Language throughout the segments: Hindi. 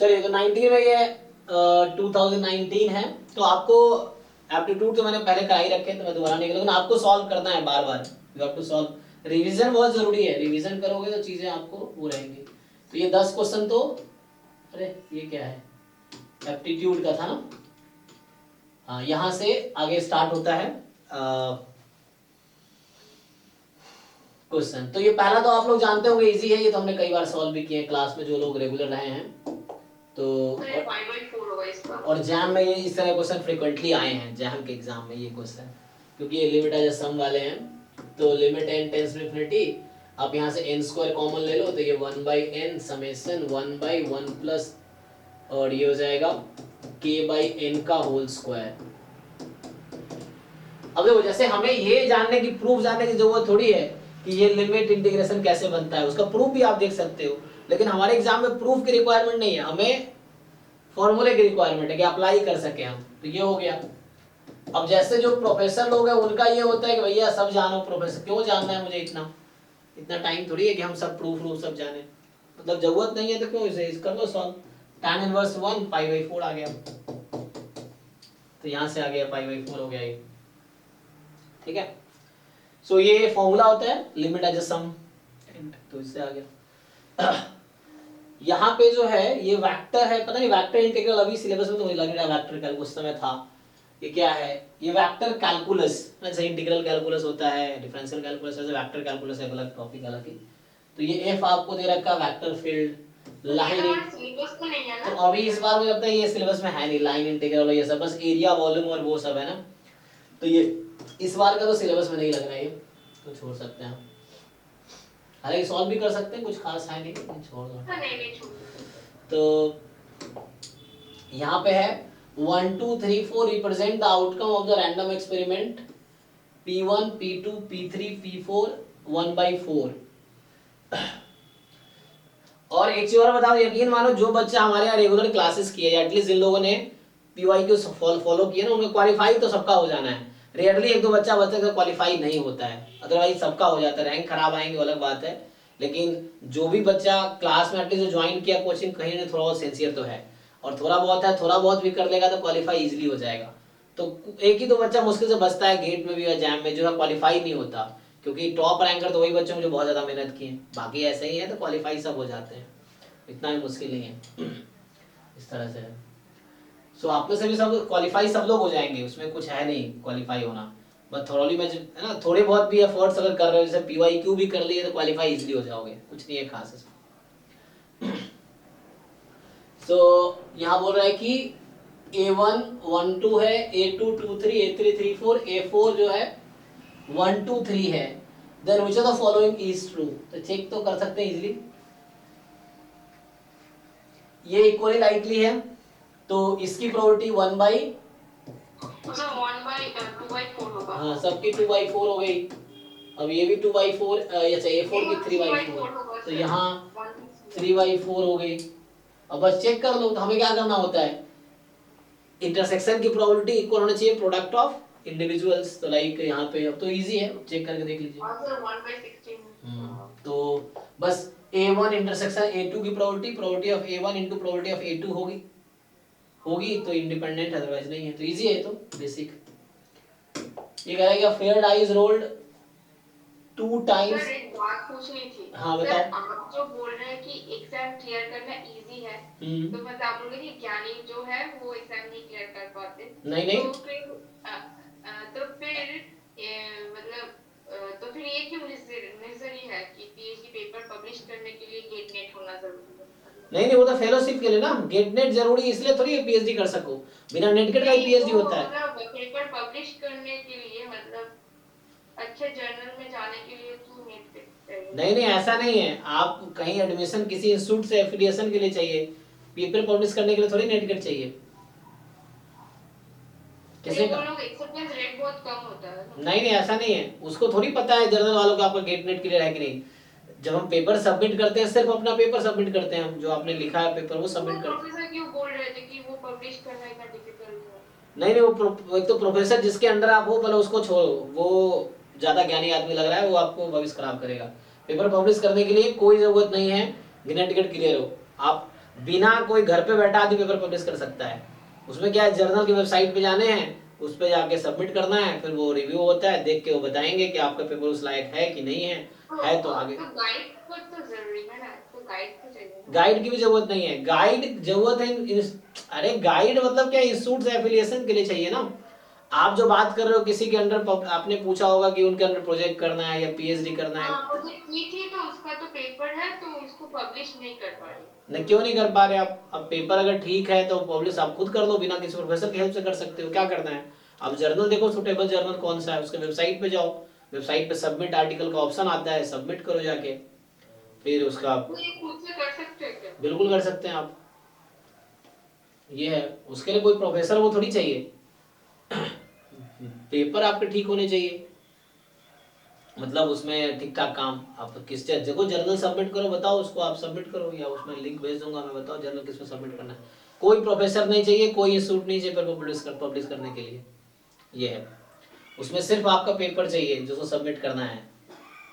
चलिए, तो 19 में ये 2019 है, तो आपको एप्टीट्यूड तो मैंने पहले करा ही रखे, तो मैं दोबारा नहीं करूँगा, लेकिन आपको सॉल्व करना है बार बार, you have to solve. Revision बहुत जरूरी है, रिवीजन करोगे तो चीजें आपको वो रहेंगी। तो ये 10 क्वेश्चन तो, अरे ये क्या है, एप्टीट्यूड का था ना। हाँ, यहाँ से आगे स्टार्ट होता है क्वेश्चन। तो ये पहला तो आप लोग जानते होंगे, इजी है, ये तो हमने कई बार सॉल्व भी किए हैं क्लास में, जो लोग रेगुलर रहे हैं। तो और जैम में ये इस तरह क्वेश्चन फ्रीक्वेंटली आए हैं, जैम के एग्जाम में ये क्वेश्चन, क्योंकि ये लिमिट एज सम वाले हैं। तो limit n tends to infinity, आप यहाँ से n स्क्वायर कॉमन ले लो, तो ये 1/n समेशन 1/1 प्लस, और ये हो जाएगा k/n का होल स्क्वायर। अब देखो, जैसे हमें ये जानने की, प्रूफ जानने की जरूरत थोड़ी है कि ये लिमिट इंटीग्रेशन कैसे बनता है, उसका प्रूफ भी आप देख सकते हो, लेकिन हमारे एग्जाम में प्रूफ की रिक्वायरमेंट नहीं है, हमें फॉर्मूले की रिक्वायरमेंट है कि अप्लाई कर सके हम। तो ये हो गया। अब जैसे जो प्रोफेसर लोग हैं उनका ये होता है कि भैया सब जानो, प्रोफेसर क्यों जानना है मुझे, इतना टाइम थोड़ी है कि हम सब प्रूफ सब जाने, मतलब जरूरत नहीं है तो क्यों, इसे कर लो सॉल्व। tan इनवर्स 1 π/4 आ गया, तो यहाँ से आ गया π/4 हो गया ये, ठीक है। सो ये फॉर्मूला होता है लिमिट एज अ सम, तो इससे आ गया। यहाँ पे जो है ये वेक्टर है, पता नहीं वेक्टर इंटीग्रल अभी सिलेबस में तो मुझे लग रहा है वेक्टर कैलकुलस समय था, ये क्या है, ये वेक्टर कैलकुलस, जैसे इंटीग्रल कैलकुलस होता है, डिफरेंशियल कैलकुलस है, वेक्टर कैलकुलस है, अलग टॉपिक अलग ही। तो ये एफ आपको दे रखा वेक्टर फील्ड, लाइन, तो अभी इस बार मुझे लगता है ये सिलेबस में है नहीं, लाइन इंटीग्रल ये सब, बस एरिया वॉल्यूम और वो सब है ना, तो ये इस बार का तो सिलेबस में नहीं लग रहा है, ये तो छोड़ सकते हैं। हालांकि सॉल्व भी कर सकते हैं, कुछ खास है नहीं, छोड़ दो। तो यहाँ पे है 1 2 3 4 represent the outcome of the random experiment P1 P2 P3 P4 1/4। और एक चीज और बताओ, यकीन मानो जो बच्चा हमारे यहाँ रेगुलर क्लासेस किए, या एटलीस्ट जिन लोगों ने PYQ फॉलो किया ना, उनका क्वालिफाई तो सबका हो जाना है। रेयरली एक दो बच्चा का क्वालिफाई नहीं होता है, अदरवाइज सबका हो जाता है। रैंक खराब आएंगे अलग बात है, लेकिन जो भी बच्चा क्लास में एटलीस्ट जो ज्वाइन किया कोचिंग, कहीं ना थोड़ा बहुत सिंसियर तो है, और थोड़ा बहुत है, थोड़ा बहुत भी कर लेगा तो क्वालिफाई इजीली हो जाएगा। तो एक ही दो बच्चा मुश्किल से बचता है गेट में भी या जैम में, जो है क्वालिफाई नहीं होता, क्योंकि टॉप रैंकर तो वही बच्चे हैं जो बहुत ज्यादा मेहनत किए, बाकी ऐसे ही है तो क्वालिफाई सब हो जाते हैं, इतना भी मुश्किल नहीं है। इस तरह से है। सो आप में से भी सब क्वालिफाई सब लोग हो जाएंगे, उसमें कुछ है नहीं क्वालिफाई होना, बस थोड़ी में है ना, थोड़े बहुत भी एफर्ट्स अगर कर रहे हो, जैसे PYQ भी कर लिए तो क्वालिफाई इजीली हो जाओगे, कुछ नहीं है खास इसमें। सो यहाँ बोल रहा है कि A1 1 2 है, A2 2 3, A3 3 4, A4 जो है 1 2 3 है, then which of the following is true, तो चेक तो कर सकते हैं इजीली। ये इक्वली लाइकली है, तो इसकी प्रोबेबिलिटी 1/2/4 होगा, हाँ सबकी 2/4 हो गई। अब ये भी 2/4, अच्छा A4 की 3/4, तो यहाँ 3/4 हो गई। अब बस चेक कर लो, तो हमें क्या करना होता है, इंटरसेक्शन की प्रोबेबिलिटी इक्वल होना चाहिए प्रोडक्ट ऑफ इंडिविजुअल्स, तो लाइक यहाँ पे अब तो इजी है, चेक करके देख लीजिए। तो बस A1 इंटरसेक्शन A2 की probability of A1 into probability of A2 होगी तो इंडिपेंडेंट, अदरवाइज नहीं है, तो इजी है, तो बेसिक। ये कह रहा है कि फेयर डाइज रोल्ड 2 टाइम्स। एक बात पूछनी थी। हाँ बताओ। आप जो बोल रहे हैं कि एग्जाम क्लियर करना इजी है, तो मतलब आप लोग कि ज्ञानी जो है वो एग्जाम नहीं क्लियर कर पाते, नहीं तो फिर मतलब तो फिर ये क्यों नेसेसरी है कि PhD पेपर पब्लिश करने के लिए गेट नेट होना जरूरी है? नहीं, वो तो फेलोशिप के लिए ना, गेट नेट जरूरी इसलिए थोड़ी है PhD कर सको, बिना नेट गेट का ही PhD होता है। मतलब पेपर पब्लिश करने के लिए, मतलब अच्छे जर्नल में जाने के लिए क्यों नेट गेट चाहिए? नहीं ऐसा नहीं है, आप कहीं एडमिशन किसी इंस्टीट्यूट से एफिलिएशन के लिए चाहिए, पेपर पब्लिश करने के लिए थोड़ी नेट गेट चाहिए। किसी का लोग एक्सेप्टेंस रेट बहुत कम होता है। नहीं ऐसा नहीं है, उसको थोड़ी पता है जर्नल वालों का आपका गेट नेट क्लियर है कि नहीं। जब हम पेपर सबमिट करते हैं, सिर्फ अपना पेपर सबमिट करते हैं, हम जो आपने लिखा है पेपर वो सबमिट करते हैं। प्रोफेसर क्यों बोल रहे थे कि वो पब्लिश करना इतना डिफिकल्ट है? नहीं वो एक तो प्रोफेसर जिसके अंडर आप हो, पहले उसको छोड़ो, वो ज्यादा ज्ञानी आदमी लग रहा है, वो आपको भविष्य खराब करेगा। पेपर पब्लिश करने के लिए कोई जरूरत नहीं है नेट गेट क्लियर हो, आप बिना कोई घर पे बैठा आदमी पेपर पब्लिश कर सकता है। उसमें क्या है, जर्नल की वेबसाइट पे जाने हैं, उस पे जाके सबमिट करना है, फिर वो रिव्यू होता है, देख के वो बताएंगे कि आपका पेपर उस लायक है कि नहीं है तो आगे। तो गाइड को तो जरूरी है ना, तो गाइड तो चाहिए ना। गाइड की भी जरूरत नहीं है, गाइड जरूरत है अरे गाइड मतलब क्या, इंस्टीट्यूट से एफिलिएशन के लिए चाहिए ना। आप जो बात कर रहे हो किसी के अंडर, आपने पूछा होगा कि उनके अंडर प्रोजेक्ट करना है या पीएचडी करना है। हाँ मुझे की थी, तो उसका तो पेपर है तो उसको पब्लिश नहीं कर पा रही। नहीं, क्यों नहीं कर पा रहे आप? अब पेपर अगर ठीक है तो पब्लिश आप खुद कर लो, बिना किसी प्रोफेसर की हेल्प से कर सकते हो। क्या करना है, आप जर्नल देखो सुटेबल जर्नल कौन सा है, उसके वेबसाइट पे जाओ, वेबसाइट पे सबमिट आर्टिकल का ऑप्शन आता है, सबमिट करो जाके, फिर उसका। तो ये खुद से कर सकते हैं क्या? बिल्कुल कर सकते हैं आप, ये है। उसके लिए कोई प्रोफेसर वो थोड़ी चाहिए, पेपर आपके ठीक होने चाहिए, मतलब उसमें ठीक ठाक काम। आप किस जगह जर्नल सबमिट करो, बताओ उसको, आप सबमिट करो, या उसमें लिंक भेज दूंगा मैं, बताओ जर्नल किस में सबमिट करना है। कोई प्रोफेसर नहीं चाहिए, कोई इंस्टीट्यूट नहीं चाहिए पेपर पब्लिश करने के लिए, ये है। उसमें सिर्फ आपका पेपर चाहिए जिसको सबमिट करना है,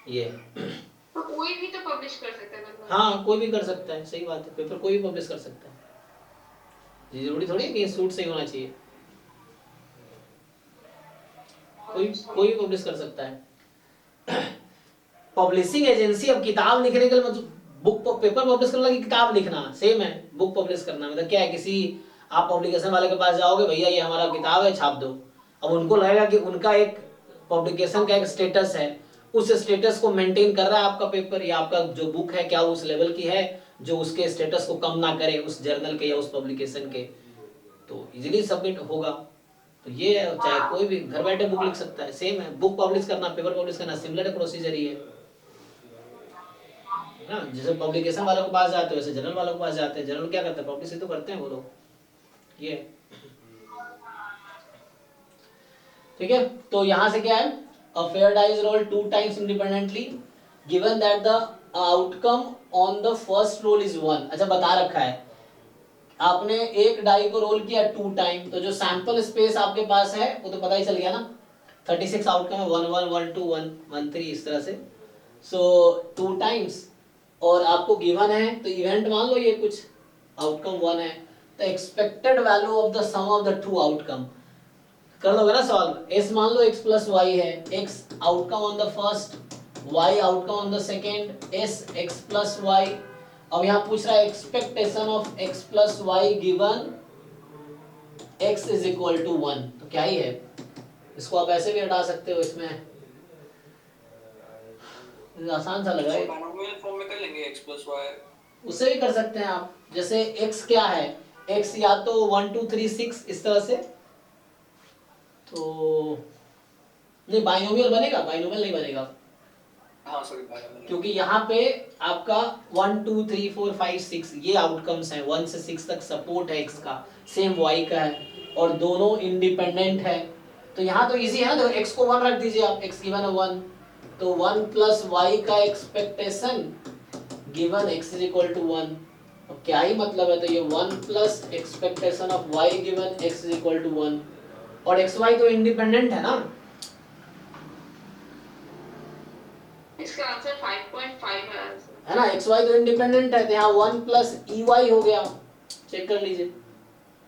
ये है। तो कोई भी तो पब्लिश कर सकता है मतलब। हाँ, कोई भी कर सकता है, सही बात है, पेपर कोई भी पब्लिश कर सकता है, ये जरूरी थोड़ी है कि इंस्टीट्यूट से ही होना चाहिए, कोई भी पब्लिश कर सकता है। पब्लिशिंग एजेंसी, अब किताब लिखने के लिए मतलब बुक पेपर पब्लिश करना कि किताब लिखना सेम है। बुक पब्लिश करना मतलब क्या है, किसी आप पब्लिकेशन वाले के पास जाओगे, भैया ये हमारा किताब है छाप दो। अब उनको लगेगा कि उनका एक पब्लिकेशन का एक स्टेटस है, उस स्टेटस को मेंटेन कर रहा है आपका पेपर या आपका जो बुक है, क्या उस लेवल की है जो उसके स्टेटस को कम ना करे उस जर्नल के या उस पब्लिकेशन के, तो इजीली सबमिट होगा। तो ये चाहे कोई भी घर बैठे बुक लिख सकता है, सेम है। बुक पब्लिश करना, पेपर पब्लिश करना सिमिलर प्रोसीजर ही है ना। जैसे पब्लिकेशन वालों के पास जाते हो वैसे जर्नल वालों के पास जाते हैं। जर्नल क्या करते हैं, पब्लिश ही तो करते हैं वो लोग, ये। ठीक है, तो यहाँ से क्या है, a fair die is rolled 2 times independently given that the outcome on the first roll is 1। अच्छा बता रखा है, आपने एक डाई को रोल किया 2 टाइम, तो जो सैंपल स्पेस आपके पास है वो तो पता ही चल गया ना, 36 आउटकम है, 1 1 1 2 1 1 3 इस तरह से। सो 2 टाइम्स, और आपको गिवन है तो इवेंट मान लो ये कुछ आउटकम 1 है, तो expected value of the sum of the 2 outcome कर दोगे ना सॉल्व। एस मान लो x प्लस वाई है, x outcome on the first, y outcome on the second, S x plus y. अब यहाँ पूछ रहा है expectation of x plus y given x is equal to 1, तो क्या ही है, इसको आप ऐसे भी हटा सकते हो, इसमें आसान सा लगा है। बाइनोमियल फॉर्म में कर लेंगे x प्लस वाई, उससे भी कर सकते हैं आप। जैसे x क्या है, x या तो 1 2 3 6 इस तरह से, तो नहीं बाइनोमियल बनेगा, बाइनोमियल नहीं बनेगा, हाँ सॉरी बाइनोमियल, क्योंकि यहाँ पे आपका 1 2 3 4 5 6 ये आउटकम्स हैं, 1 से 6 तक सपोर्ट है x का, सेम y का है, और दोनों इंडिपेंडेंट है। तो यहाँ तो इजी है ना, देखो x को 1 रख दीजिए आप, x गिवन है 1, तो 1 प्लस वाई का expectation given x is equal to 1। अब क्या ही मतलब है, तो ये 1 plus expectation of y given x is equal to 1, और एक्स वाई तो इंडिपेंडेंट है ना। इसका आंसर 5.5 है ना, एक्स वाई तो इंडिपेंडेंट है, तो यहाँ 1 प्लस ई वाई हो गया, चेक कर लीजिए।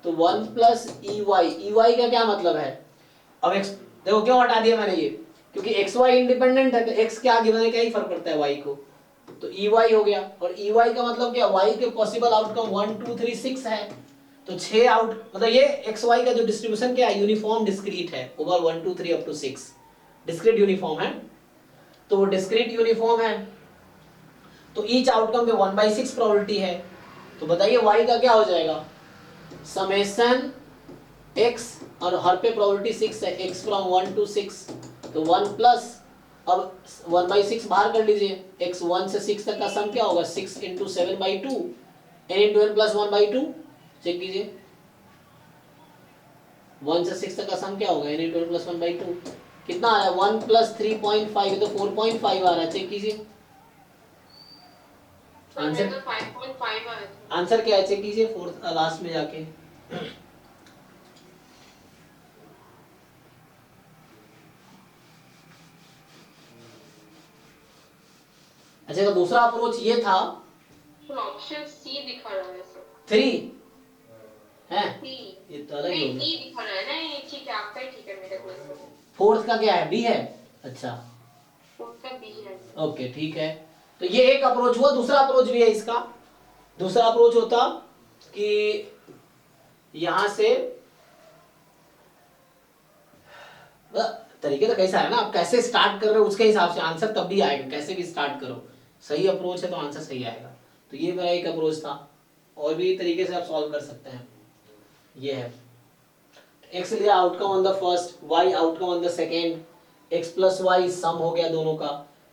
तो 1 प्लस ई वाई का क्या मतलब है, अब एक्स देखो क्यों हटा दिया मैंने ये, क्योंकि एक्स वाई इंडिपेंडेंट है, तो एक्स क्या गिवन है, क्या ही फर्क पड़ता है वाई को, तो ई वाई हो गया। और ई वाई का मतलब क्या, वाई के पॉसिबल आउटकम 1 2 3 6 है, तो 6 आउट मतलब ये एक्स वाई का जो डिस्ट्रीब्यूशन क्या है, यूनिफॉर्म डिस्क्रीट है, over 1 2 3 up to 6 discrete uniform है, तो वो डिस्क्रीट यूनिफॉर्म है, तो ईच आउटकम पे 1/6 प्रोबेबिलिटी है। तो बताइए y का क्या हो जाएगा, समेशन x, और हर पे प्रोबेबिलिटी 6 है, x फ्रॉम 1 to 6, तो 1 प्लस, अब 1/6 बाहर कर लीजिए, x 1 से 6 तक का सम क्या होगा, 6 into 7/2 n into n plus 1/2, check कीजिए 1 से 6 तक का सम क्या होगा, n into n plus 1/2 कितना आ रहा है, 1 प्लस 3.5, तो 4.5 आ रहा है, चेक कीजिए आंसर। तो 5.5 आया था। आंसर क्या है, चेक कीजिए फोर्थ लास्ट में जाके। अच्छा, तो दूसरा अप्रोच ये था, तो ऑप्शन सी दिखा रहा है सर। 3 है, सी ये तो अलग ही नहीं हो गया। डी दिखा रहा है ना, ये ठीक है, आपका ही ठीक है, मेरा क्वेश्चन फोर्थ का क्या है, बी है, अच्छा उसका बी है। ओके ठीक है। तो ये एक अप्रोच हुआ, दूसरा अप्रोच भी है इसका। दूसरा अप्रोच होता कि यहां से तरीके तो कैसा है ना, आप कैसे स्टार्ट कर रहे हो उसके हिसाब से आंसर तब भी आएगा, कैसे भी स्टार्ट करो सही अप्रोच है तो आंसर सही आएगा। तो ये मेरा एक अप्रोच था, और भी तरीके से आप सॉल्व कर सकते हैं। ये है x लिया outcome on the first, y outcome on the second, x plus Y sum हो गया दोनों का,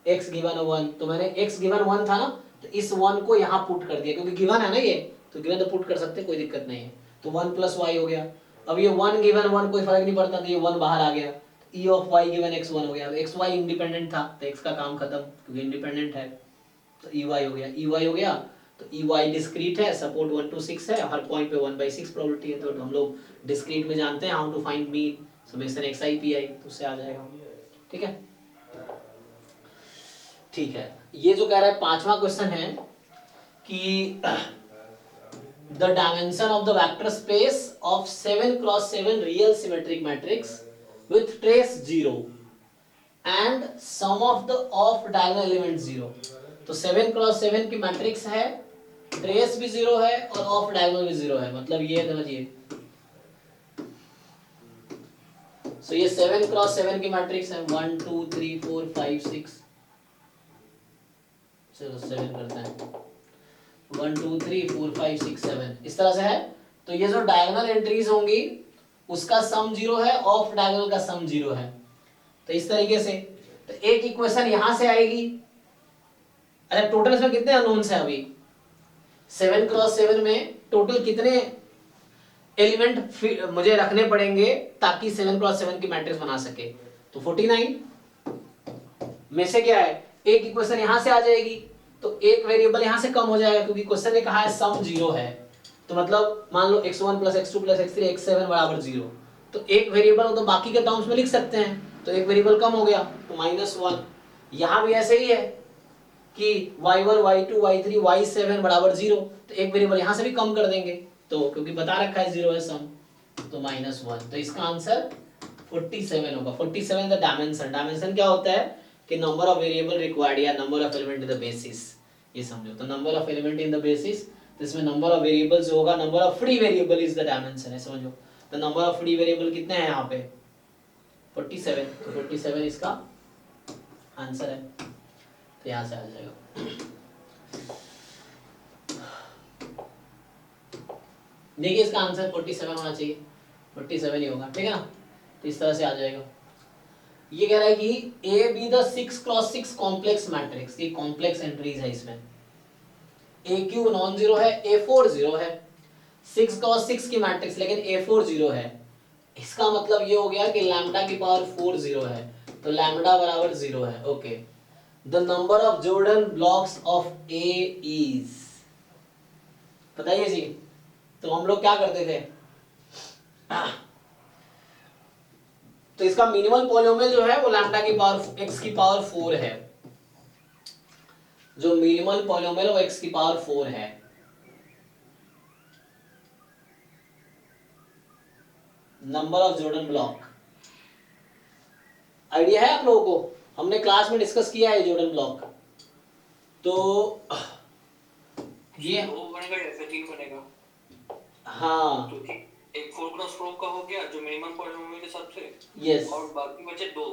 x गिवन 1, तो मैंने x गिवन 1 था ना, तो इस 1 को यहाँ पुट कर दिया क्योंकि गिवन है ना ये, तो गिवन तो पुट कर सकते हैं, कोई दिक्कत नहीं है। तो 1 प्लस वाई हो गया। अब ये 1 गिवन 1 कोई फर्क नहीं पड़ता, तो ये 1 बाहर आ गया, e of y given x 1 हो गया। x y इंडिपेंडेंट था तो x का काम खत्म क्योंकि इंडिपेंडेंट है, तो e y हो गया, e y हो गया। तो ई वाई डिस्क्रीट है, सपोर्ट 1 to 6 है, हर पॉइंट पे 1/6 प्रोबेबिलिटी है, तो हम लोग डिस्क्रीट में जानते हैं how to find mean summation x i p i, तो उससे आ जाएगा। ठीक है, ठीक है। ये जो कह रहा है पांचवा क्वेश्चन है कि the dimension of the vector space of 7x7 real symmetric matrix with trace 0 and sum of the off diagonal element 0। तो 7x7 की मैट्रिक्स है, ट्रेस भी 0 है और ऑफ डायगोनल भी 0 है, मतलब ये समझिए। सो ये 7x7 की मैट्रिक्स है, 1 2 3 4 5 6, चलो 7 करते हैं, 1 2 3 4 5 6 7 इस तरह से है। तो ये जो डायगोनल एंट्रीज होंगी उसका सम 0 है, ऑफ डायगोनल का सम 0 है, तो इस तरीके से। तो एक इक्वेशन यहां से आएगी। अच्छा टोटल इसमें कितने अननोन्स हैं अभी, 7x7 में टोटल कितने एलिमेंट मुझे रखने पड़ेंगे ताकि 7x7 की मैट्रिक्स बना सके, तो 49 में से क्या है, एक इक्वेशन यहां से आ जाएगी, तो एक वेरिएबल यहां से कम हो जाएगा क्योंकि क्वेश्चन ने कहा है सम 0 है, तो मतलब मान लो x1 + x2 + x3 x7 = 0, तो एक वेरिएबल तो बाकी के टर्म्स में लिख सकते हैं, तो एक वेरिएबल कम हो गया तो -1। यहां भी ऐसे ही है कि y1 y2 y3 y7 = 0, तो एक वेरिएबल यहां से भी कम कर देंगे, तो क्योंकि बता रखा है 0 है सम, तो -1। तो इसका आंसर 47 होगा। 47 द डायमेंशन, डायमेंशन क्या होता है कि नंबर ऑफ वेरिएबल रिक्वायर्ड या number of element in the basis, ये समझो। तो number of element in the basis, तो इसमें नंबर ऑफ वेरिएबल्स होगा, number of free variable is the dimension है, समझो। तो नंबर ऑफ फ्री वेरिएबल कितने हैं यहाँ पे 47, तो 47 इसका आंसर है, तो यहाँ से आ जाएगा। देखिए इसका आंसर 47 होना चाहिए, 47 ही होगा, ठीक है ना, तो इस तरह से आ जाएगा। ये कह रहा है कि A be the 6x6 complex matrix, ये कॉम्प्लेक्स एंट्रीज है इसमें, ए क्यूब नॉन जीरो है, ए फोर जीरो है, 6x6 की मैट्रिक्स लेकिन ए फोर जीरो है, इसका मतलब ये हो गया कि लैम्डा की पावर 4 जीरो है, तो लैम्डा बराबर 0 है। Okay, the number of Jordan blocks of A is, बताइए जी। तो हम लोग क्या करते थे, तो इसका मिनिमल पॉलिनोमियल जो है वो लैम्डा की पावर x की पावर 4 है, जो मिनिमल पॉलिनोमियल वो x की पावर 4 है। Number of Jordan block idea है आप लोगों को, हमने क्लास में डिस्कस किया है जॉर्डन ब्लॉक। तो ये वो बनेगा या फिर 3 बनेगा, हाँ तो एक 4x4 का हो गया जो मिनिमम पॉलिनोमियल के हिसाब से, यस और बाकी बचे 2,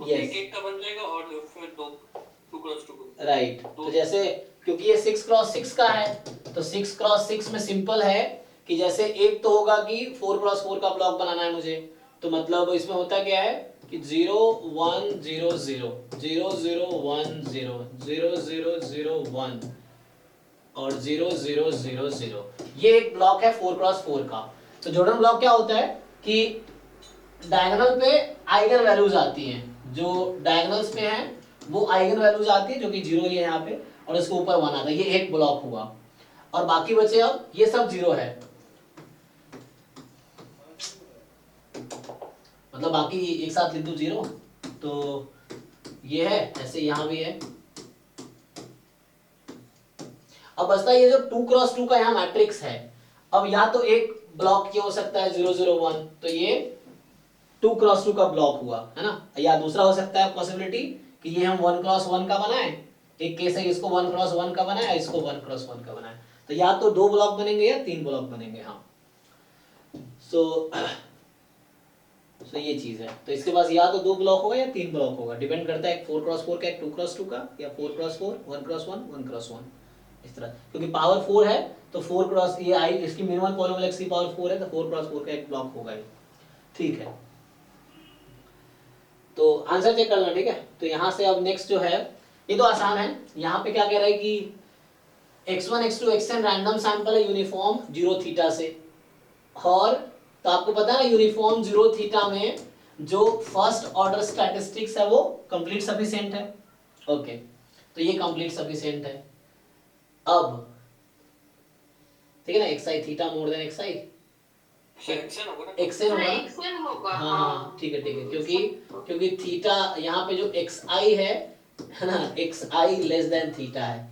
तो Yes. एक एक का बन जाएगा और फिर 2x2 का। राइट। तो जैसे क्योंकि ये 6x6 का है, तो 6x6 में सिंपल है कि जैसे एक तो होगा कि 4x4 का ब्लॉक बनाना है मुझे, तो मतलब इसमें होता क्या है कि 0 1 0 0 0 0 1 0 0 0 0 1 और 0 0 0 0, ये एक ब्लॉक है 4x4 का। तो जॉर्डन ब्लॉक क्या होता है कि डायगोनल पे आइगन वैल्यूज आती हैं, जो डायगोनल्स पे हैं वो आइगन वैल्यूज आती है जो कि 0 ही है यहाँ पे, और इसके ऊपर 1 आता है, ये एक ब्लॉक हुआ, और बाकी बचे अब ये सब 0 है, मतलब बाकी एक साथ लिख दो 0, तो ये है ऐसे, यहाँ भी है। अब बचता ये जो 2x2 का यहाँ मैट्रिक्स है, अब या तो एक ब्लॉक ये हो सकता है 001, तो ये 2 क्रॉस 2 का ब्लॉक हुआ है ना, या दूसरा हो सकता है पॉसिबिलिटी कि ये हम 1 क्रॉस 1 का बनाए, एक केस है इसको 1 क्रॉस 1 का बनाए, इसको 1 क्रॉस 1 का बनाए, तो या तो 2 ब्लॉक बनेंगे या 3 ब्लॉक बनेंगे। हाँ, सो ये चीज है, तो इसके पास या तो 2 ब्लॉक होगा या 3 ब्लॉक होगा, डिपेंड करता है 4 क्रॉस 4 का, एक 2 क्रॉस 2 का, या 4 क्रॉस 4, 1 क्रॉस 1, 1 क्रॉस 1, इस तरह, क्योंकि पावर 4 है तो 4 क्रॉस ये आई, इसकी मिनिमम पॉलीनोमियल की पावर 4 है, तो 4 क्रॉस 4 का एक ब्लॉक होगा ही। ठीक है, तो आंसर चेक कर लो, ठीक है। तो यहाँ से अब नेक्स्ट जो है, ये तो आसान है, यहाँ पे क्या कह रहा है कि x1 x2 xn random sample है यूनिफॉर्म 0 थीटा से, और तो आपको पता है ना यूनिफॉर्म 0 थीटा में जो फर्स्ट ऑर्डर स्टैटिस्टिक्स है वो कंप्लीट सफिशिएंट है। ओके, तो ये कंप्लीट सफिशिएंट है। अब ठीक है ना, xi theta more then xi, section होगा ना, xn होगा ना? एक्सेल होगा। हाँ ठीक है, क्योंकि थीटा यहाँ पे जो xi है ना, xi लेस देन थीटा है,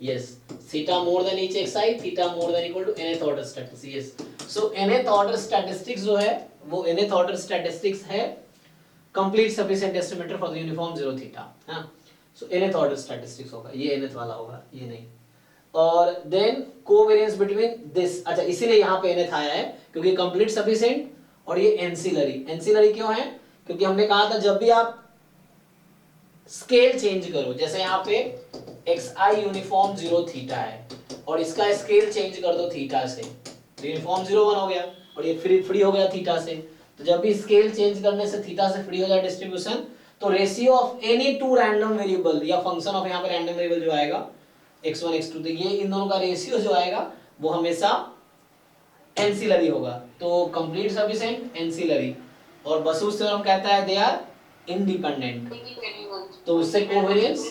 yes, theta more than each xi, theta more than equal to nth order statistics, yes. So nth order statistics जो है वो nth ऑर्डर स्टैटिस्टिक्स है complete sufficient estimator for the uniform 0 theta, हाँ। सो nth ऑर्डर स्टैटिस्टिक्स होगा, ये nth वाला होगा, ये नहीं। और देन कोवेरिएंस बिटवीन दिस, अच्छा इसीलिए यहाँ पे nth आया है क्योंकि कंप्लीट सफिशिएंट और ये एंसिलरी क्यों है, क्योंकि हमने कहा था जब भी आप स्केल चेंज करो, जैसे यहाँ पे xi यूनिफॉर्म 0 थीटा है और इसका स्केल चेंज कर दो थीटा से, तो यूनिफॉर्म 0 1 हो गया और ये फ्री हो गया थीटा से, तो जब भी स्केल चेंज करने से थीटा से फ्री हो जाए डिस्ट्रीब्यूशन, तो ratio of any two random variable या फंक्शन ऑफ यहाँ पे रैंडम वेरिएबल जो आएगा x1 x2, तो ये इन दोनों का रेशियो जो आएगा वो हमेशा एंसिलरी होगा, तो कंप्लीट सफिशिएंट एंसिलरी, और बसूस थ्योरम कहता है दे आर इंडिपेंडेंट, तो उससे कोवेरिएंस,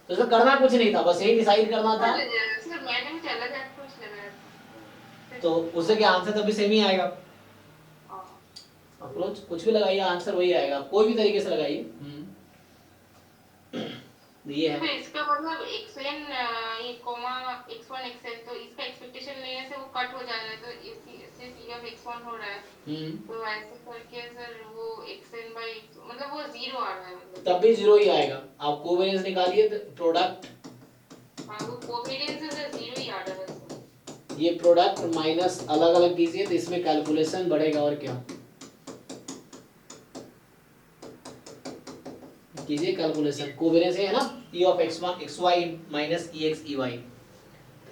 तो इसमें करना कुछ नहीं था, बस यही डिसाइड करना था, सर मैंने मुझे अलग अप्रोच लगाया, तो उससे क्या आंसर तभी सेम ही आएगा। हाँ। अप्रोच कुछ भी लगाइए आंसर वही आएगा, कोई भी तरीके से लगाइए। ये तो है, इसका मतलब xn ये कॉमा x1 xn, तो इसका एक्सपेक्टेशन लेने से वो कट हो जाना है, तो इससे c of x1 हो रहा है, तो ऐसे करके सर वो xn by मतलब वो 0 आ रहा है, मतलब तब भी 0 ही आएगा, आप कोवेरिएंस निकालिए तो प्रोडक्ट, हाँ वो कोवेरिएंस से 0 ही आ रहा है सर। ये प्रोडक्ट माइनस अलग अलग कीजिए तो इसमें कैलकुलेशन बढ़ेगा, और क्या कीजिए कैलकुलेशन, कोवेरिएंस है ना, e of x1 xy minus ex ey,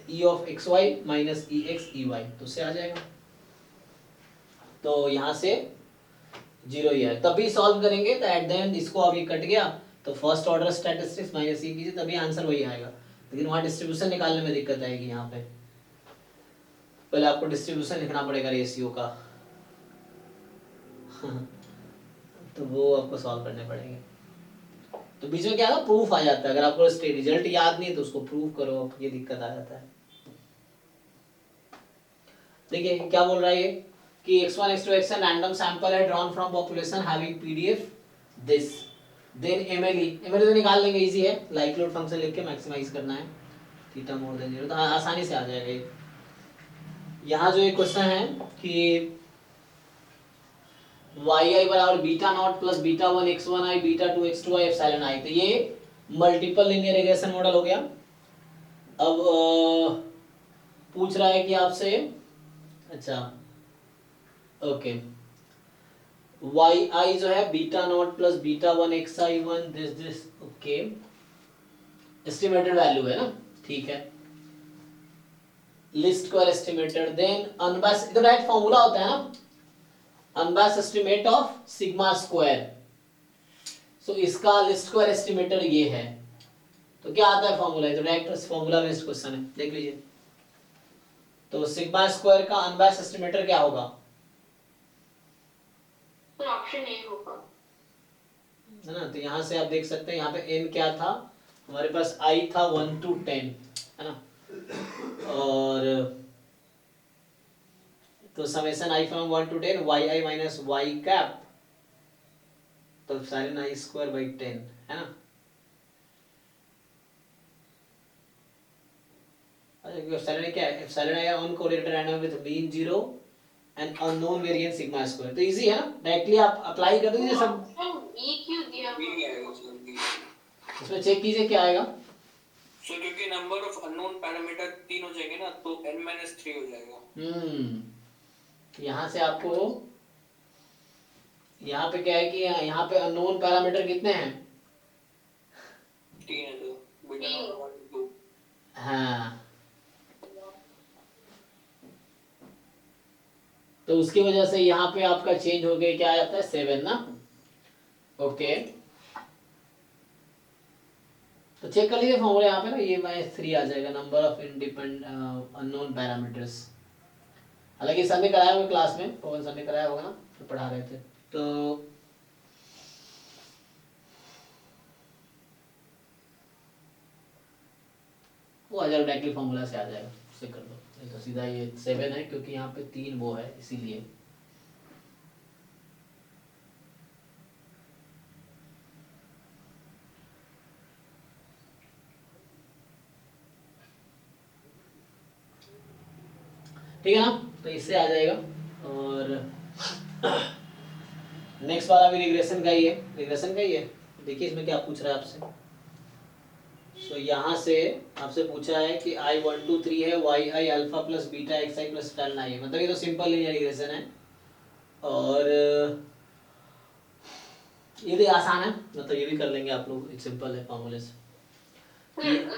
e of xy minus ex ey, तो उससे आ जाएगा, तो यहाँ से 0 ही है, तभी सॉल्व करेंगे तो एट द एंड इसको अभी कट गया तो फर्स्ट ऑर्डर स्टैटिस्टिक्स माइनस ये कीजिए तभी आंसर वही आएगा, लेकिन वहाँ डिस्ट्रीब्यूशन निकालने में दिक्कत आएगी, यहाँ पे पहले आपको डिस्ट्रीब्यूशन लिखना पड़ेगा रेशियो का तो वो आपको सॉल्व करने पड़ेंगे, तो बीच में क्या है प्रूफ आ जाता है, अगर आपको रिजल्ट याद नहीं है तो उसको प्रूफ करो, ये दिक्कत आ जाता है। देखिए क्या बोल रहा है ये कि x1 x2 xn random sample है drawn from population having PDF this, then MLE तो निकाल लेंगे, इजी है, लाइक्लीहुड फंक्शन लिख के मैक्सिमाइज करना है, थीटा मोर देन 0, तो आसानी से आ जाएगा ये। यहाँ जो एक क्वेश्चन है कि yi बराबर beta not plus beta 1 x1i beta 2 x2i epsilon i, तो ये मल्टीपल लीनियर रिग्रेशन मॉडल हो गया। अब पूछ रहा है कि आपसे, अच्छा ओके, yi जो है beta not plus beta 1 xi1 this okay, estimated value है ना, ठीक है, लिस्ट स्क्वायर एस्टिमेटेड, देन अनबैस, इधर डायरेक्ट फार्मूला होता है ना, अनबैस एस्टिमेट ऑफ सिग्मा स्क्वायर, सो इसका लिस्ट स्क्वायर एस्टिमेटर ये है, तो क्या आता है फार्मूला, तो डायरेक्ट फार्मूला बेस्ड क्वेश्चन है, देख लीजिए, तो सिग्मा स्क्वायर का अनबैस एस्टिमेटर क्या होगा, तो ऑप्शन ए होगा, है ना, तो यहाँ से आप देख सकते हैं यहाँ पे n क्या था हमारे पास, i था 1 to 10 है ना, और तो summation i from 1 to 10 yi minus y cap, तो साइन i स्क्वायर बाई 10 है ना, क्योंकि एप्सिलॉन क्या है, एप्सिलॉन है uncorrelated random with mean 0 and unknown variance sigma square. तो इजी है ना, डायरेक्टली आप अप्लाई कर दीजिए सब। बी क्यों दिया बी नहीं आएगा सर, बी। इसमें चेक कीजिए क्या आएगा। सो क्योंकि नंबर ऑफ अननोन पैरामीटर 3 हो जाएंगे ना, तो n-3 हो जाएगा। यहाँ से आपको, यहाँ पे क्या है कि यहाँ पे अननोन पैरामीटर कितने हैं? 3 है तो बीटा नॉट 1 2। हाँ, तो उसकी वजह से यहाँ पे आपका चेंज हो गया, क्या आ जाता है 7 ना। ओके, तो चेक कर लीजिए फॉर्मूला यहाँ पे ना, ये -3 आ जाएगा, number of independent unknown parameters. हालांकि सर ने कराया होगा क्लास में, पवन सर ने कराया होगा ना, तो पढ़ा रहे थे। तो वो आ जाएगा, डायरेक्टली फॉर्मूला से आ जाएगा, उससे कर दो। तो सीधा ये 7 है क्योंकि यहाँ पे 3 वो है इसीलिए। ठीक है ना, तो इससे आ जाएगा। और नेक्स्ट वाला भी रिग्रेशन का ही है, रिग्रेशन का ही है। देखिए इसमें क्या पूछ रहा है आपसे। सो यहाँ से आपसे पूछा है कि I1 2 3 है, yi alpha plus beta xi plus tan i है, मतलब ये तो सिंपल लीनियर रिग्रेशन है। और ये भी आसान है, मतलब ये भी कर लेंगे आप लोग, सिंपल है फॉर्मूले से।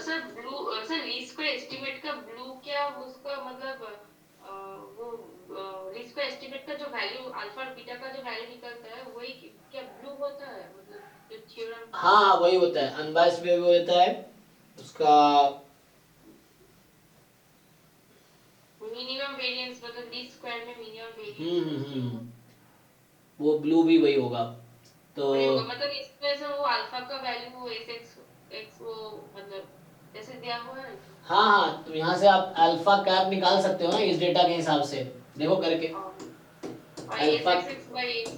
Sir blue, sir least square estimate का ब्लू क्या उसका मतलब वो लीस्ट स्क्वायर एस्टीमेट का जो वैल्यू अल्फा और बीटा का जो वैल्यू निकलता है वही क्या ब्लू होता है, मतलब जो थ्योरम। हाँ वही होता है, अनबायस्ड वे वो होता है उसका मिनिमम वेरिएंस, मतलब लीस्ट स्क्वायर में मिनिमम वेरिएंस। वो ब्लू भी वही होगा। तो मतलब इसमें से वो अल्फा का वैल्यू वो x वो मतलब जैसे दिया हुआ है। हाँ, तो यहाँ से आप अल्फा कैप निकाल सकते हो ना इस डेटा के हिसाब से, देखो करके। अल्फा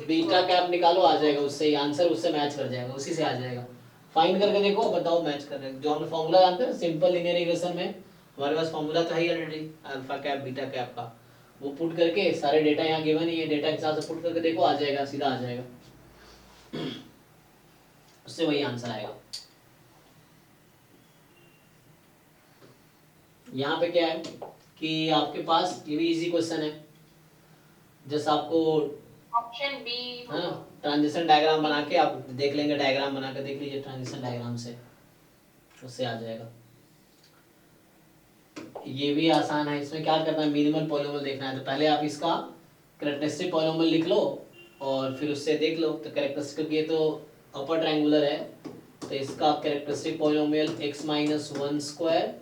बीटा कैप निकालो, आ जाएगा उससे ही आंसर, उससे मैच कर जाएगा, उसी से आ जाएगा। फाइंड करके देखो, बताओ मैच कर रहे हैं। जो हम फॉर्मूला जानते हैं सिंपल लीनियर इक्वेशन में, हमारे पास फॉर्मूला तो है ही already alpha cap beta cap का। वो पुट करके सारे डेटा यहाँ गिवन ही है, डेटा के हिसाब से पुट करके देखो, आ जाएगा, सीधा आ जाएगा, उससे वही आंसर आएगा। यहाँ पे क्या है कि आपके पास ये भी इजी क्वेश्चन है, जैसे आपको ऑप्शन बी ट्रांजिशन डायग्राम बना के आप देख लेंगे, डायग्राम बना के देख लीजिए ट्रांजिशन डायग्राम से, उससे आ जाएगा। ये भी आसान है, इसमें क्या करना है, मिनिमल पॉलिनोमियल देखना है। तो पहले आप इसका कैरेक्टरिस्टिक पॉलिनोमियल लिख लो और फिर उससे देख लो। तो कैरेक्टरिस्टिक, ये तो अपर ट्रायंगुलर है, तो इसका characteristic polynomial x-1 square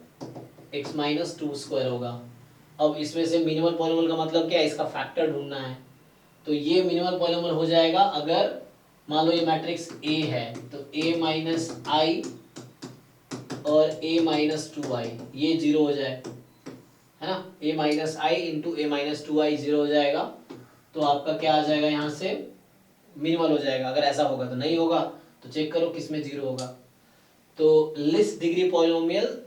x-2 square होगा। अब इसमें से मिनिमल पॉलिनोमियल का मतलब क्या है, इसका फैक्टर ढूंढना है। तो ये मिनिमल पॉलिनोमियल हो जाएगा अगर मान लो ये मैट्रिक्स A है, तो A-I और A-2i ये 0 हो जाए, है ना। A-I इंटू A-2i 0 हो जाएगा, तो आपका क्या आ जाएगा, यहाँ से मिनिमल हो जाएगा। अगर ऐसा होगा तो, नहीं होगा तो चेक करो किस में 0 होगा। तो लिस्ट डिग्री पॉलिनोमियल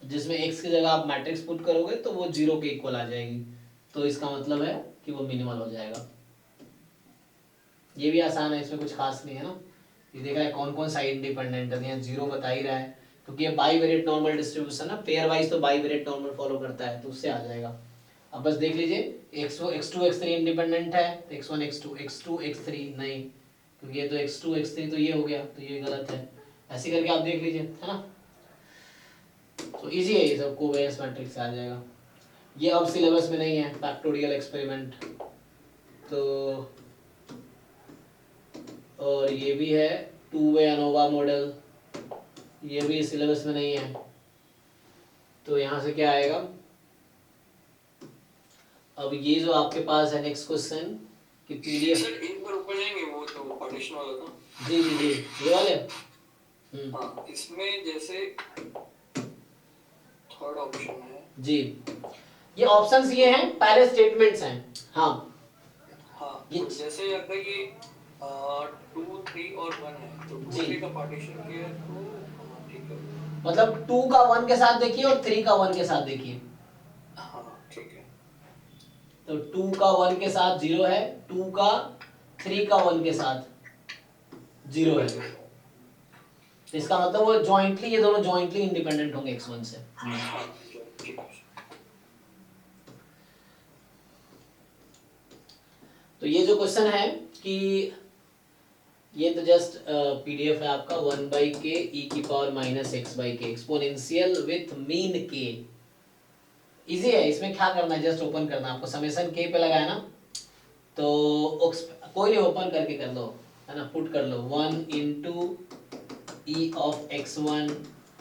जिसमें x की जगह आप मैट्रिक्स पुट करोगे तो वो 0 के इक्वल आ जाएगी, तो इसका मतलब है कि वो मिनिमल हो जाएगा। ये भी आसान है, इसमें कुछ खास नहीं है ना। ये देख रहा है कौन कौन साइड इंडिपेंडेंट है, यहाँ 0 बता ही रहा है, क्योंकि ये बाईवेरिएट नॉर्मल डिस्ट्रीब्यूशन है, पेयर वाइज तो बाईवेरिएट नॉर्मल फॉलो करता है, तो उससे आ जाएगा। अब बस देख लीजिए x2 x3 इंडिपेंडेंट है, तो x1 x2 x3 नहीं, क्योंकि ये तो x2 x3 तो ये हो गया, तो ये गलत है। ऐसे करके आप देख लीजिए, है ना। तो इजी है, ये सब कोवेरिएंस मैट्रिक्स से आ जाएगा। ये अब सिलेबस में नहीं है, फैक्टोरियल एक्सपेरिमेंट, तो और ये भी है टू वे एनोवा मॉडल, ये भी सिलेबस में नहीं है। तो यहाँ से क्या आएगा, अब ये जो आपके पास है नेक्स्ट क्वेश्चन कि पीडीएफ, सर एक बार ऊपर जाएंगे, वो तो पार्टीशन वाला था। जी जी जी, ये वाले हाँ, इसमें जैसे थर्ड ऑप्शन है जी, ये ऑप्शंस ये हैं, पहले स्टेटमेंट्स हैं। हाँ हाँ, ये तो जैसे अगर ये 2 3 और 1 है, तो 2 3 का पार्टीशन किया है तो हाँ, ठीक है। मतलब 2 का 1 के साथ देखिए और 3 का 1 के साथ देखिए। हाँ ठीक है। तो 2 का 1 के साथ 0 है, 2 का 3 का 1 के साथ 0 है। तो इसका मतलब वो जॉइंटली, ये दोनों जॉइंटली इंडिपेंडेंट होंगे x1 से। हाँ ठीक है। तो ये जो क्वेश्चन है कि ये तो जस्ट पीडीएफ है आपका 1/k e की power minus x by k exponential with mean k। Easy है, इसमें क्या करना है, जस्ट ओपन करना है आपको। समेशन k पे लगाया ना, तो कोई नहीं, ओपन करके कर लो, है ना, पुट कर लो 1 into e of x1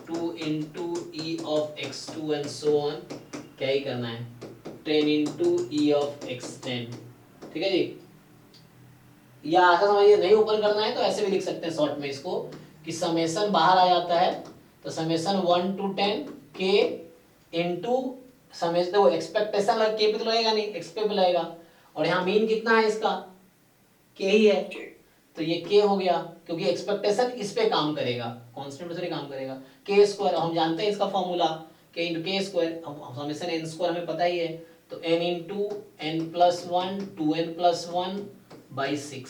2 into e of x2 and so on। क्या ही करना है, 10 into e of x10। ठीक है जी। या ऐसा समझिए, नहीं ओपन करना है तो ऐसे भी लिख सकते हैं शॉर्ट में इसको, कि समेशन बाहर आ जाता है तो summation 1 to 10 k into summation, वो एक्सपेक्टेशन लग के पे तो लगेगा नहीं, एक्स पे लगेगा, और यहाँ मीन कितना है इसका, k ही है, तो ये k हो गया, क्योंकि एक्सपेक्टेशन इस पे काम करेगा, कांस्टेंट पे काम करेगा। k स्क्वायर हम जानते हैं इसका formula, k into k square, summation n square हमें पता ही है, तो n into n plus 1 2n plus 1 by 6,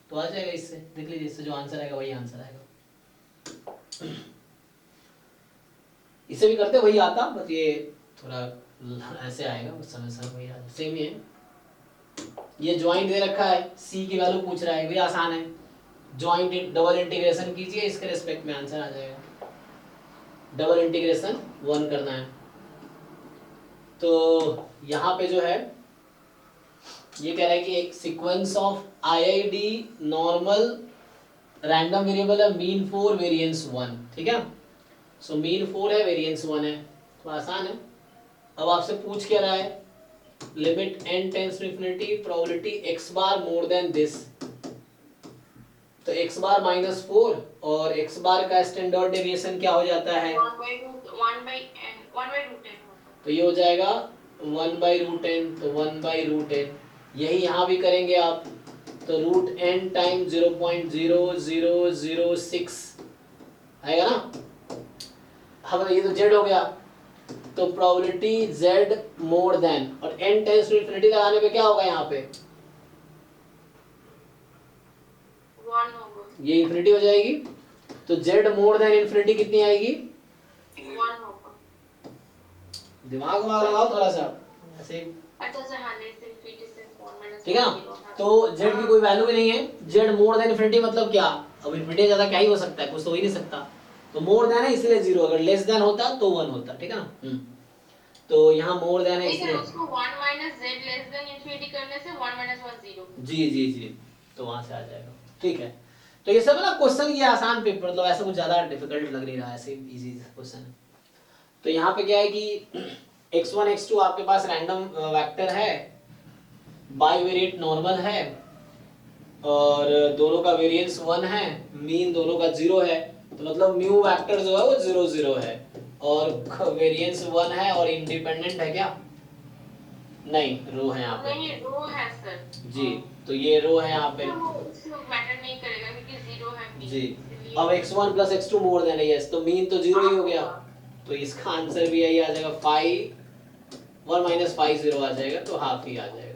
तो आ जाएगा इससे, देख लीजिए, इससे जो आंसर आएगा वही आंसर आएगा। इसे भी करते वही आता, बस ये थोड़ा ऐसे आएगा, उस समय सर वही आता, सेम ही है। ये ज्वाइंट दे रखा है, c की वैल्यू पूछ रहा है, भी आसान है, ज्वाइंट डबल इंटीग्रेशन कीजिए, इसके रिस्पेक्ट में आंसर आ जाएगा। डबल इंटीग्रेशन 1 करना है, तो यहाँ पे जो है ये कह रहा है कि एक sequence of IID normal random variable है, मीन 4 वेरिएंस 1, ठीक है। सो मीन 4 है, वेरिएंस 1 है, तो आसान है। अब आपसे पूछ क्या रहा है, limit n tends to infinity probability x bar more than this, तो x बार माइनस 4 और x बार का स्टैंडर्ड डेविएशन क्या हो जाता है, 1/√10। तो ये हो जाएगा 1/√10, तो 1/√10, यही यहाँ भी करेंगे आप, तो √n टाइम 0.0006 आएगा ना। अब ये तो z हो गया, तो प्रोबेबिलिटी z मोर देन, और n टेंड्स टू इंफिनिटी लगाने पे क्या होगा यहाँ पे, 1 होगा, ये इंफिनिटी हो जाएगी, तो z मोर देन इंफिनिटी कितनी आएगी, 1 होगा। दिमाग में लगाओ थोड़ा सा ऐसे, अच्छा सर, हाँ नहीं, सिर्फ फिट से 1 ठीक है ना। तो z की कोई वैल्यू भी नहीं है, z मोर देन इंफिनिटी मतलब क्या, अब इंफिनिटी ज्यादा क्या ही हो सकता है, कुछ तो हो ही नहीं सकता, तो मोर देन है इसलिए 0, अगर लेस देन होता तो 1 होता, ठीक है ना। तो यहाँ मोर देन है इसलिए उसको 1 - z लेस देन इंफिनिटी करने से 1 - 1 0। जी जी जी, तो वहां से आ जाएगा, ठीक है। तो ये सब ना क्वेश्चन, ये आसान पेपर, मतलब ऐसा कुछ ज्यादा डिफिकल्ट लग नहीं रहा है, ऐसे इजी क्वेश्चन है। तो यहाँ पे क्या है कि x1 x2 आपके पास रैंडम वेक्टर है, बाइवेरिएट नॉर्मल है, और दोनों का वेरिएंस 1 है, मीन दोनों का 0 है, तो मतलब म्यू वेक्टर जो है वो 0 0 है, और वेरिएंस 1 है, और इंडिपेंडेंट है क्या, नहीं, रो है यहाँ पे, नहीं रो है सर जी, तो ये रो है यहाँ पे, तो मैटर नहीं करेगा क्योंकि 0 है मीन जी। अब x1 plus x2 more than है, यस, तो मीन तो 0 ही हो गया, तो इसका आंसर भी यही आ जाएगा, 1 - 5 0 आ जाएगा, तो हाफ ही आ जाएगा।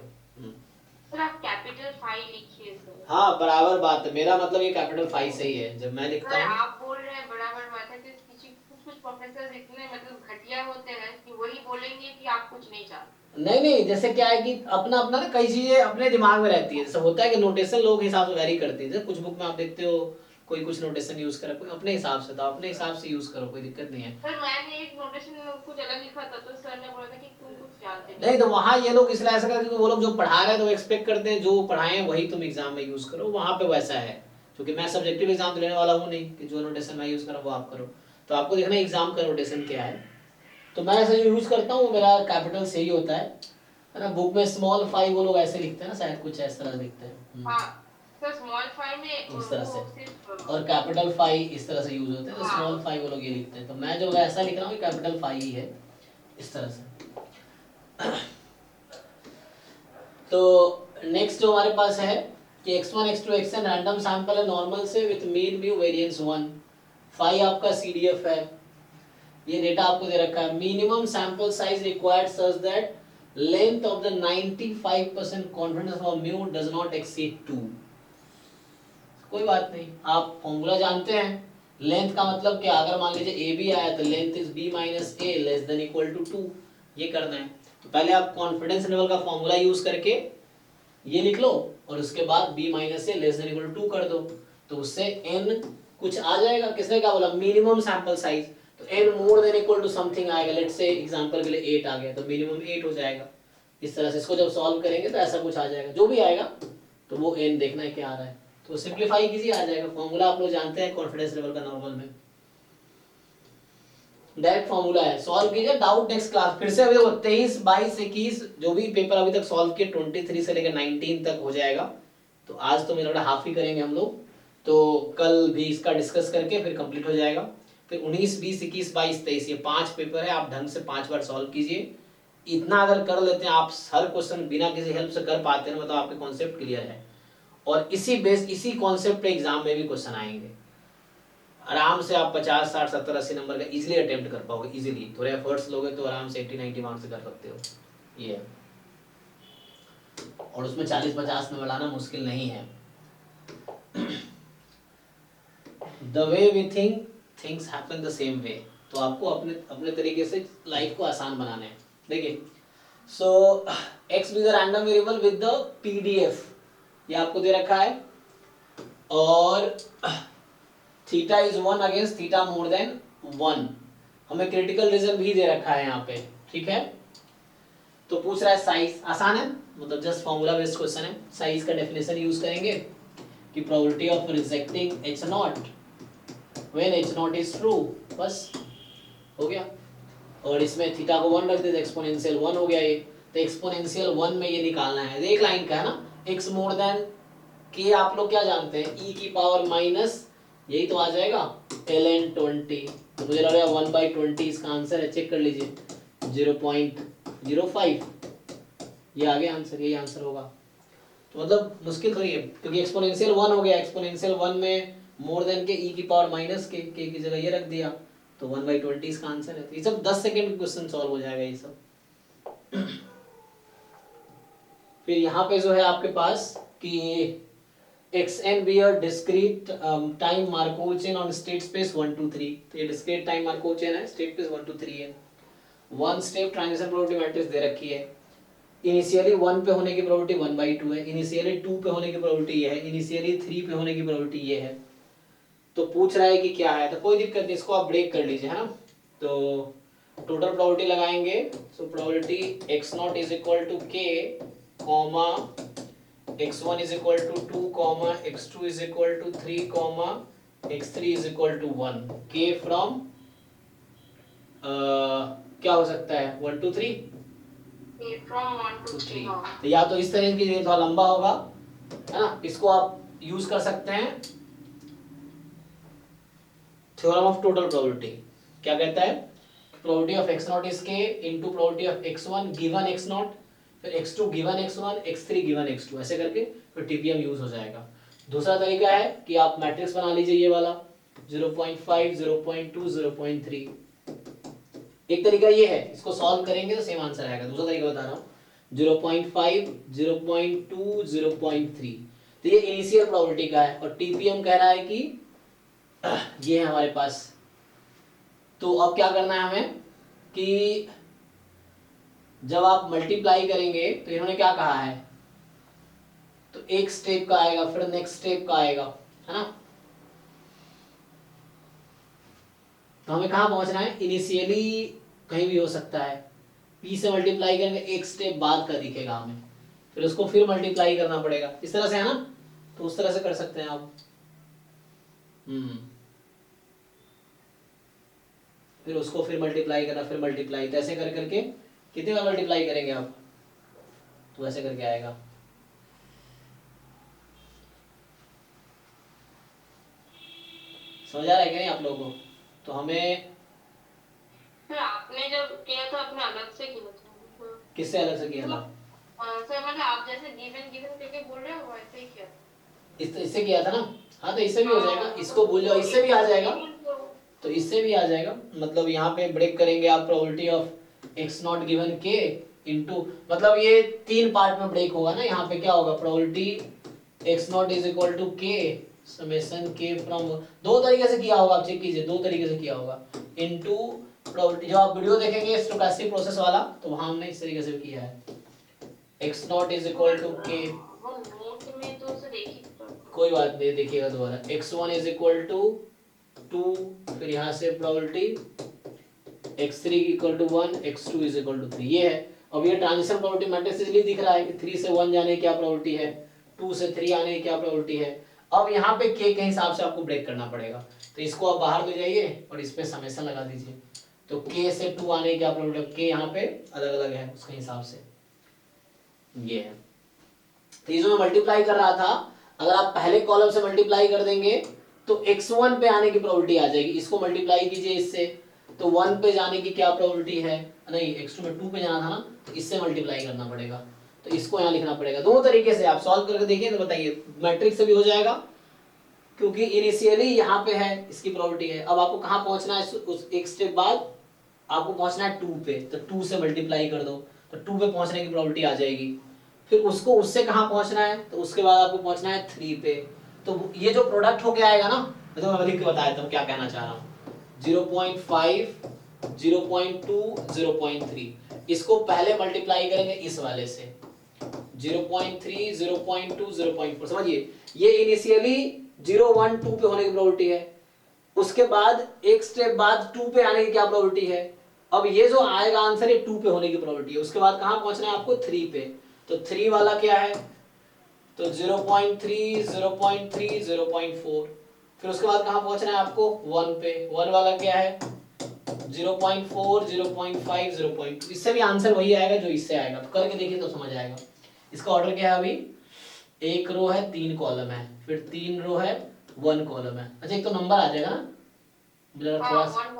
सर आप कैपिटल 5 लिखिए सर। हाँ बराबर बात है, मेरा मतलब ये कैपिटल 5 सही है, जब मैं लिखता हूँ, आप बोल रहे हैं बराबर बात है, कि कुछ प्रोफेसर इतने मतलब घटिया होते हैं कि वही बोलेंगे कि आप कुछ नहीं जानते। नहीं, जैसे क्या है कि अपना अपना ना कई चीजें अपने दिमाग में रहती है, जैसे होता है कि नोटेशन लोग हिसाब से वेरी करते हैं, जैसे कुछ बुक में आप देखते हो कोई कुछ नोटेशन यूज करा, कोई अपने हिसाब से, तो अपने हिसाब से यूज करो, कोई दिक्कत नहीं है। सर मैंने एक नोटेशन कुछ अलग लिखा था, तो सर ने बोला था कि तुम कुछ जानते नहीं, तो वहाँ ये लोग इसलिए ऐसा करते हैं, वो लोग जो पढ़ा रहे हैं तो एक्सपेक्ट करते हैं जो पढ़ाए हैं वही तुम एग्जाम में यूज करो, वहाँ पे वैसा है, क्योंकि मैं सब्जेक्टिव एग्जाम लेने वाला हूँ नहीं कि जो नोटेशन मैं यूज करा वो आप करो, तो आपको देखना एग्जाम का नोटेशन क्या है। तो मैं ऐसा जो यूज करता हूँ मेरा कैपिटल से ही होता है ना। बुक में स्मॉल 5 वो लोग ऐसे लिखते हैं ना, शायद कुछ इस तरह लिखते हैं, हाँ सर, स्मॉल 5 में इस तरह से, सिर्फ और कैपिटल 5 इस तरह से यूज होते हैं, तो स्मॉल 5 वो लोग ये लिखते हैं, तो मैं जो ऐसा लिख रहा हूँ कैपिटल 5 ही है, इस तरह से। तो नेक्स्ट जो हमारे पास है कि x1 x2 xn random sample है नॉर्मल से विथ मीन म्यू वेरिएंस 1, 5 आपका CDF है, ये डेटा आपको दे रखा है, minimum sample size required such that length of the 95% confidence of mu does not exceed 2। कोई बात नहीं, आप फॉर्मूला जानते हैं। लेंथ का मतलब क्या, अगर मान लीजिए ए बी आया तो length is B minus A less than equal to 2, ये करना है। तो पहले आप कॉन्फिडेंस लेवल का फॉर्मूला यूज करके ये लिख लो और उसके बाद B minus A less than equal to 2 कर दो, तो उससे एन कुछ आ जाएगा। किसने क्या बोला, मिनिमम सैंपल साइज, तो n more than equal to something आएगा। लेट्स से एग्जांपल के लिए 8 आ गया तो मिनिमम 8 हो जाएगा। इस तरह से इसको जब सॉल्व करेंगे तो ऐसा कुछ आ जाएगा, जो भी आएगा तो वो एन देखना है क्या आ रहा है, तो सिंपलीफाई कीजिए आ जाएगा। फॉर्मूला आप लोग जानते हैं कॉन्फिडेंस लेवल का नॉर्मल में, डायरेक्ट फॉर्मूला है। सॉल्व कीजिए, डाउट नेक्स्ट क्लास। फिर से अभी 23, 22, 21 जो भी पेपर अभी तक सॉल्व किए 23 से लेकर 19 तक हो जाएगा। तो आज तो मेरा हाफ ही करेंगे हम लोग, तो कल भी इसका डिस्कस करके फिर कंप्लीट हो जाएगा। फिर 19, 20, 21, 22, 23 ये 5 पेपर है, आप ढंग से 5 बार सॉल्व कीजिए। इतना अगर कर लेते हैं आप, हर क्वेश्चन बिना किसी हेल्प से कर पाते हैं, मतलब आपके कॉन्सेप्ट क्लियर है। और इसी कॉन्सेप्ट पे एग्जाम में भी क्वेश्चन आएंगे। आराम से आप 50, 60, 70, 80 नंबर का इजीली अटेम्प्ट कर पाओगे। इजीली थोड़े एफर्ट्स लोगे तो आराम से 80, 90 मार्क्स कर सकते हो ये, और उसमें 40, 50 में बढ़ाना मुश्किल नहीं है। The way we think things happen the same way. तो आपको अपने अपने तरीके से लाइफ को आसान बनाना है। देखिए, so X with the random variable with the PDF ये आपको दे रखा है, और theta is 1 against theta more than 1। हमें क्रिटिकल रीजन भी दे रखा है यहाँ पे, ठीक है। तो पूछ रहा है साइज, आसान है, मतलब जस्ट फॉर्मूला बेस्ड क्वेश्चन है। साइज का डेफिनेशन यूज करेंगे कि probability of rejecting H not when H not is true, बस हो गया। और इसमें थीटा को 1 रख देते, एक्सपोनेंशियल 1 हो गया ये। तो एक्सपोनेंशियल 1 में ये निकालना है, एक लाइन का है ना, x मोर देन के आप लोग क्या जानते हैं, e की पावर माइनस, यही तो आ जाएगा ln 20। तो मुझे लग रहा है 1/20 इसका आंसर है, चेक कर लीजिए 0.05, ये आ गया आंसर, यही आंसर होगा। तो मतलब मुश्किल थोड़ी है, क्योंकि एक्सपोनेंशियल 1 हो गया, एक्सपोनेंशियल 1 में मोर देन के e की पावर माइनस के की जगह ये रख दिया, तो 1/20 इसका आंसर है। ये सब 10 सेकंड में क्वेश्चन सॉल्व हो जाएगा ये सब। फिर यहाँ पे जो है आपके पास कि xn be a discrete time Markov chain on state space 1 2 3। तो ये discrete time Markov chain है, state space 1 2 3 है। One step transition probability matrix दे रखी है। इनिशियली 1 पे होने की प्रोबेबिलिटी 1/2 है, इनिशियली 2 पे होने की प्रोबेबिलिटी ये है, इनिशियली 3 पे होने की प्रोबेबिलिटी ये है। तो पूछ रहा है कि क्या है, तो कोई दिक्कत नहीं, इसको आप ब्रेक कर लीजिए, है ना। तो टोटल प्रोबेबिलिटी लगाएंगे, so probability x0 is equal to k comma x1 is equal to 2, x2 is equal to 3, x3 is equal to 1। k from क्या हो सकता है 1 to 3, k from 1 to 3। तो या तो इस तरह की थोड़ा लंबा होगा, है ना। इसको आप यूज कर सकते हैं थ्योरम ऑफ टोटल प्रोबेबिलिटी। क्या कहता है, probability of x0 is k into probability of x1 given x0, फिर x2 given x1, x3 given x2, ऐसे करके फिर टीपीएम यूज हो जाएगा। दूसरा तरीका है कि आप मैट्रिक्स बना लीजिए ये वाला 0.5, 0.2, 0.3। एक तरीका ये है, इसको सॉल्व करेंगे तो सेम आंसर आएगा। दूसरा तरीका बता रहा हूँ 0.5, 0.2, 0.3। तो ये इनिशियल प्रोबेबिलिटी का है, और टीपीएम कह रहा है कि ये है हमारे पास। तो अब क्या करना है हमें कि जब आप मल्टीप्लाई करेंगे तो इन्होंने क्या कहा है, तो एक स्टेप का आएगा, फिर नेक्स्ट स्टेप का आएगा, है ना। तो हमें कहाँ पहुंचना है, इनिशियली कहीं भी हो सकता है, p से मल्टीप्लाई करेंगे एक स्टेप बाद का दिखेगा हमें, फिर उसको फिर मल्टीप्लाई करना पड़ेगा, इस तरह से, है ना। तो उस तरह से कर सकते हैं आप। फिर उसको फिर मल्टीप्लाई करना, फिर मल्टीप्लाई, तो ऐसे कर करके कितने बार मल्टीप्लाई करेंगे आप, तो ऐसे करके आएगा। समझ आ रहा है क्या नहीं आप लोगों को। तो हमें सर आपने जब किया था अपने अलग से किया था, किससे अलग से किया था, सर मतलब आप जैसे गिवन गिवन करके बोल रहे हो वैसे ही किया था। इससे किया था ना। हाँ तो इससे भी हो जाएगा, इसको भूल जाओ, इससे भी आ जाएगा। तो इससे भी आ जाएगा, मतलब यहाँ पे ब्रेक करेंगे आप probability of x not given के इनटू, मतलब ये 3 पार्ट में ब्रेक होगा ना। यहाँ पे क्या होगा, probability x not is equal to k summation k from, 2 तरीके से किया होगा, आप चेक कीजिए 2 तरीके से किया होगा, इनटू प्रोबेबिलिटी, जब आप वीडियो देखेंगे स्टोकेस्टिक प्रोसेस वाला तो वहां हमने इस तरीके से किया है, x not is equal to k, वो नोट में तो उसे देखी कोई बात नहीं देखिएगा दोबारा, x1 इज इक्वल टू 2, फिर यहाँ से probability x3 equal to 1, x2 is equal to 3, ये है। अब ये ट्रांजिशन प्रोबेबिलिटी मैट्रिक्स इसलिए दिख रहा है कि 3 से 1 जाने की क्या प्रोबेबिलिटी है, 2 से 3 आने की क्या प्रोबेबिलिटी है। अब यहाँ पे k के हिसाब से आपको ब्रेक करना पड़ेगा, तो इसको आप बाहर ले जाइए और इस पे समेशन लगा दीजिए, तो k से 2 आने की क्या प्रोबेबिलिटी, k यहाँ पे अलग अलग है उसके हिसाब से, ये है। तो इसमें मल्टीप्लाई कर रहा था, अगर आप पहले कॉलम से मल्टीप्लाई कर देंगे तो x1 पे आने की प्रोबेबिलिटी आ जाएगी, इसको मल्टीप्लाई कीजिए इससे, तो 1 पे जाने की क्या प्रोबेबिलिटी है, नहीं x2 में 2 पे जाना था ना, तो इससे मल्टीप्लाई करना पड़ेगा, तो इसको यहाँ लिखना पड़ेगा। 2 तरीके से आप सॉल्व करके देखिए तो बताइए, मैट्रिक्स से भी हो जाएगा क्योंकि इनिशियली यहाँ पे है, इसकी प्रोबेबिलिटी है। अब आपको कहाँ पहुंचना है, उस एक स्टेप बाद आपको पहुंचना है 2 पे, तो 2 से मल्टीप्लाई कर दो तो 2 पे पहुंचने की प्रोबेबिलिटी आ जाएगी। फिर उसको उससे कहाँ पहुंचना है, तो उसके बाद आपको पहुंचना है 3 पे, तो ये जो प्रोडक्ट होके आएगा ना, मैं लिख के बता देता हूँ क्या कहना चाह रहा हूँ, 0.5 0.2 0.3, इसको पहले मल्टीप्लाई करेंगे इस वाले से, 0.3 0.2 0.4, समझिए ये इनिशियली 0 1 2 पे होने की प्रोबेबिलिटी है, उसके बाद एक स्टेप बाद 2 पे आने की क्या प्रोबेबिलिटी है। अब ये जो आएगा आंसर ये 2 पे होने की प्रोबेबिलिटी है, उसके बाद कहाँ पहुंचना है आपको 3 पे, तो 3 वाला क्या है, तो 0.3 0.3 0.4, फिर उसके बाद कहाँ पहुंचना है आपको 1 पे, 1 वाला क्या है 0.4 0.5 0.2, इससे भी आंसर वही आएगा जो इससे आएगा, तो करके देखिए तो समझ आएगा। इसका ऑर्डर क्या है, अभी 1 रो है 3 कॉलम है, फिर 3 रो है 1 कॉलम है। अच्छा एक तो नंबर आ जाएगा ना, थोड़ा सा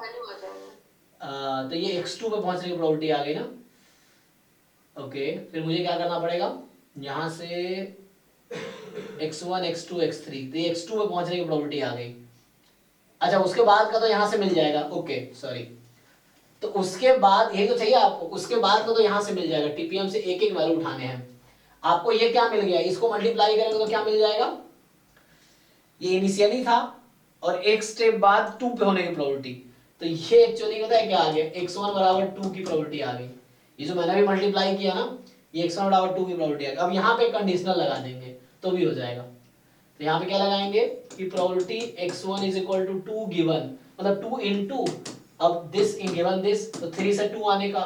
तो ये x2 पे पहुंचने की प्रोबेबिलिटी आ गई ना, ओके। फिर मुझे क्या करना पड़ेगा, यहाँ से x1 x2 x3, तो ये x2 पे पहुंचने की प्रोबेबिलिटी आ गई। अच्छा उसके बाद का तो यहाँ से मिल जाएगा, ओके सॉरी, तो उसके बाद यही तो चाहिए आपको, उसके बाद का तो यहाँ से मिल जाएगा, टीपीएम से एक एक वैल्यू उठाने हैं आपको। ये क्या मिल गया, इसको मल्टीप्लाई करेंगे तो क्या मिल जाएगा, ये इनिशियली था और एक स्टेप बाद 2 पे होने की प्रोबेबिलिटी, तो ये एक्चुअली पता है क्या आ गया, x1 बराबर 2 की प्रोबेबिलिटी आ गई। ये जो मैंने भी मल्टीप्लाई किया ना, ये x1 बराबर 2 की प्रोबेबिलिटी आ गई। अब यहाँ पे कंडीशनल लगा देंगे तो भी हो जाएगा, तो यहाँ पे क्या लगाएंगे कि probability x1 is equal to 2 given, मतलब 2 इनटू, अब दिस इन गिवन दिस, तो 3 से 2 आने का,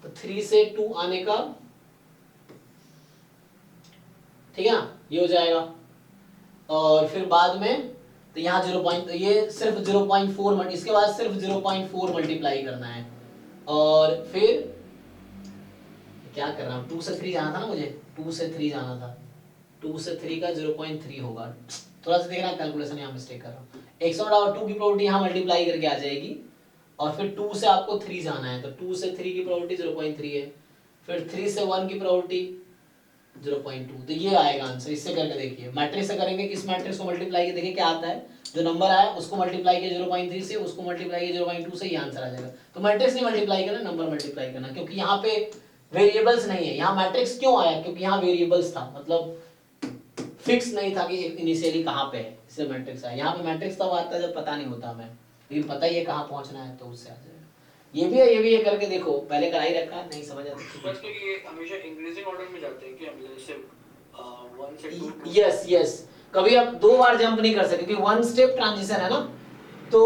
तो 3 से 2 आने का, ठीक है ना, ये हो जाएगा। और फिर बाद में तो यहाँ 0. ये सिर्फ 0.4, इसके बाद सिर्फ 0.4 मल्टीप्लाई करना है, और फिर क्या कर रहा हूँ, 2 से 3 जाना था ना मुझे, 2 से 3 जाना था, 2 से 3 का 0.3 होगा, थोड़ा सा देखना कैलकुलेशन यहाँ मिस्टेक कर रहा हूँ। x1 बराबर 2 की प्रोबेबिलिटी यहाँ मल्टीप्लाई करके आ जाएगी, और फिर 2 से आपको 3 जाना है, तो 2 से 3 की प्रोबेबिलिटी 0.3 है, फिर 3 से 1 की प्रोबेबिलिटी 0.2, तो ये आएगा आंसर। इससे करके देखिए, मैट्रिक्स से करेंगे, इस मैट्रिक्स को मल्टीप्लाई करके देखिए क्या आता है, जो नंबर आया उसको मल्टीप्लाई किया 0.3 से, उसको मल्टीप्लाई किया 0.2 से, ये आंसर आ जाएगा। तो मैट्रिक्स नहीं मल्टीप्लाई करना, नंबर मल्टीप्लाई करना, क्योंकि यहाँ पे वेरिएबल्स नहीं है। यहाँ मैट्रिक्स क्यों आया, क्योंकि यहाँ वेरिएबल्स था, मतलब फिक्स नहीं था कि इनिशियली कहाँ पे है, इससे मैट्रिक्स आया। यहाँ पे मैट्रिक्स तब आता है जब पता नहीं होता हमें, लेकिन पता ही है कहाँ पहुंचना है, तो उससे आ जाएगा। ये भी है, ये भी है, करके देखो, पहले करा ही रखा, नहीं समझ आता बस कि ये हमेशा इंक्रीजिंग ऑर्डर में जाते हैं कि हम जैसे 1 से 2, यस यस, कभी आप 2 बार जंप नहीं कर सकते क्योंकि 1 स्टेप ट्रांजिशन है ना, तो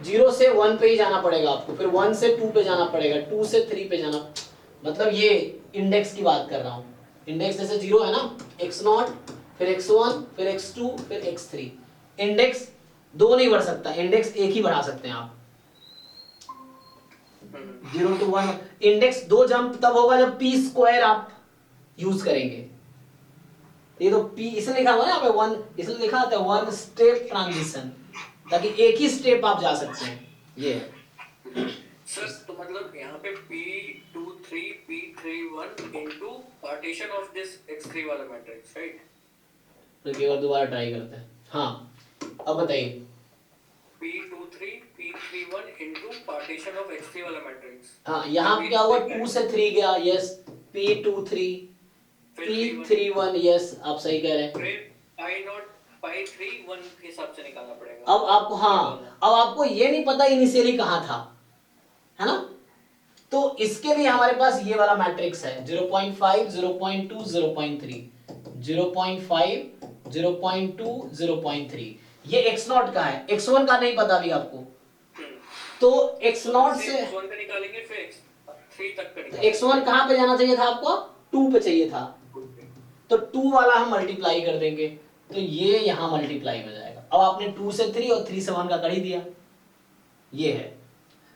0 से 1 पे ही जाना पड़ेगा आपको, फिर 1 से 2 पे जाना पड़ेगा, 2 से 3 पे जाना, मतलब ये इंडेक्स की बात कर रहा हूँ। इंडेक्स जैसे 0 है ना, x0, फिर x1, फिर x2, फिर x3, इंडेक्स 2 नहीं बढ़ सकता, इंडेक्स एक ही बढ़ा सकते हैं आप, 0 to 1। इंडेक्स 2 जंप तब होगा जब p स्क्वायर आप यूज करेंगे। ये तो p इसलिए लिखा हुआ है यहाँ पे 1, इसलिए लिखा आता है 1 स्टेप ट्रांजिशन, ताकि एक ही स्टेप आप जा सकते हैं, ये है। सर तो मतलब यहाँ पे P23 P31 into partition of this x3 वाला मैट्रिक्स, राइट? तो एक बार दोबारा ट्राई करते हैं। हाँ अब बताइए, P23 P31 P3 P1 into partition of X3 वाला मैट्रिक्स। हाँ, यहाँ पे क्या हुआ, 2 से 3 गया, यस, P23 P31, यस, आप सही कह रहे हैं। फिर पाई नॉट पाई 3 1 के हिसाब से निकालना पड़ेगा। अब आपको, हाँ, अब आपको ये नहीं पता इनिशियली कहाँ था, है ना, तो इसके लिए हमारे पास ये वाला मैट्रिक्स है 0.5 0.2 0.3 0.5 0.2 0.3। ये x0 का है, x1 का नहीं पता अभी आपको, तो x0 से x1 का निकालेंगे, फिर x3 तक का तो निकालेंगे। x1 कहाँ पे जाना चाहिए था आपको, 2 पे चाहिए था, तो 2 वाला हम मल्टीप्लाई कर देंगे, तो ये यहाँ मल्टीप्लाई हो जाएगा। अब आपने 2 से 3 और 3 से 1 का कर ही दिया, ये है।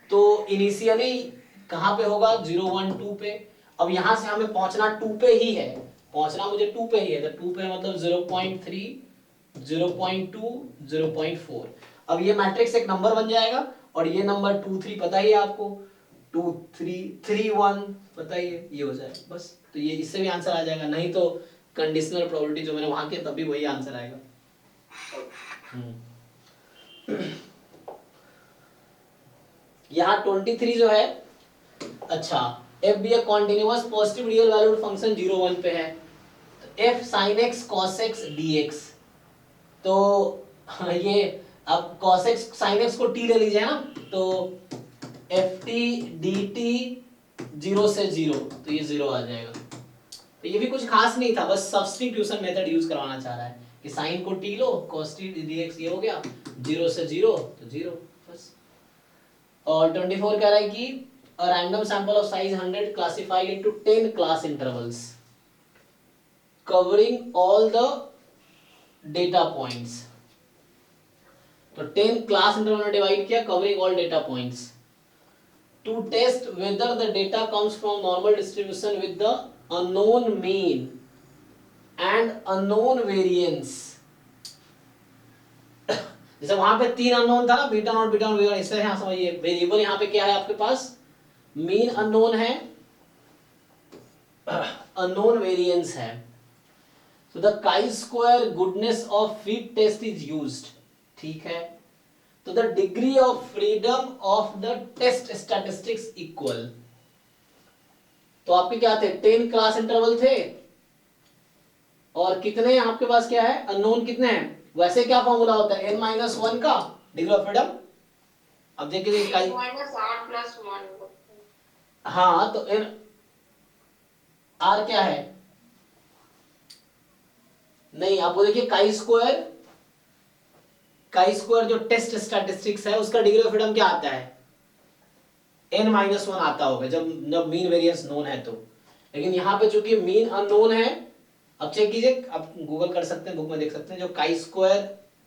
तो इनिशियली कहाँ पे होगा, 0 1 2 पे। अब यहाँ से हमें पहुंचना 2 पे ही है, पहुंचना मुझे 2 पे ही है, तो 2 पे मतलब 0.3 0.2 0.4। अब ये मैट्रिक्स एक नंबर बन जाएगा, और ये नंबर 2 3 पता ही है आपको, 2 3 3 1 पता ही है, ये हो जाएगा बस। तो ये इससे भी आंसर आ जाएगा, नहीं तो कंडीशनल प्रोबेबिलिटी जो मैंने वहां किया तब भी वही आंसर आएगा। यहाँ 23 जो है, अच्छा, f भी एक continuous positive real valued function 0 1 पे है, तो f sin x cos x dx, तो ये अब cos x sin x को t ले लीजिए ना, तो ft dt 0 से 0, तो ये 0 आ जाएगा। तो ये भी कुछ खास नहीं था, बस सब्स्टिट्यूशन मेथड यूज करवाना चाह रहा है कि sin को t लो, cos t dx ये हो गया, 0 से 0 तो 0 बस। और 24 कह रहा है कि a random sample of size 100 classified into 10 class intervals covering all the data points, तो 10 क्लास इंटरवल में डिवाइड किया, covering all data points, to test whether the data comes from normal distribution with the unknown mean and unknown variance. जैसे वहां पे 3 अननोन था ना, बीटा नॉट बीटा नॉट, इससे यहाँ समझिए वेरिएबल यहाँ पे क्या है आपके पास, मीन अननोन है, अननोन वेरिएंस है, so the chi-square goodness of fit test is used, ठीक है, तो the degree of freedom of the test statistics equal, तो आपके क्या थे, 10 क्लास इंटरवल थे, और कितने आपके पास क्या है, अननोन कितने हैं, वैसे क्या फॉर्मूला होता है, n-1 का डिग्री ऑफ फ्रीडम। अब देखिए -r+1, हाँ, तो n r क्या है, नहीं आपको देखिए काई स्क्वायर जो टेस्ट स्टैटिस्टिक्स है उसका डिग्री ऑफ फ्रीडम क्या आता है, n-1 आता होगा जब मीन वेरिएंस नोन है तो, लेकिन यहाँ पे चूंकि मीन अननोन है, अब चेक कीजिए, आप गूगल कर सकते हैं, बुक में देख सकते हैं, जो काई स्क्वायर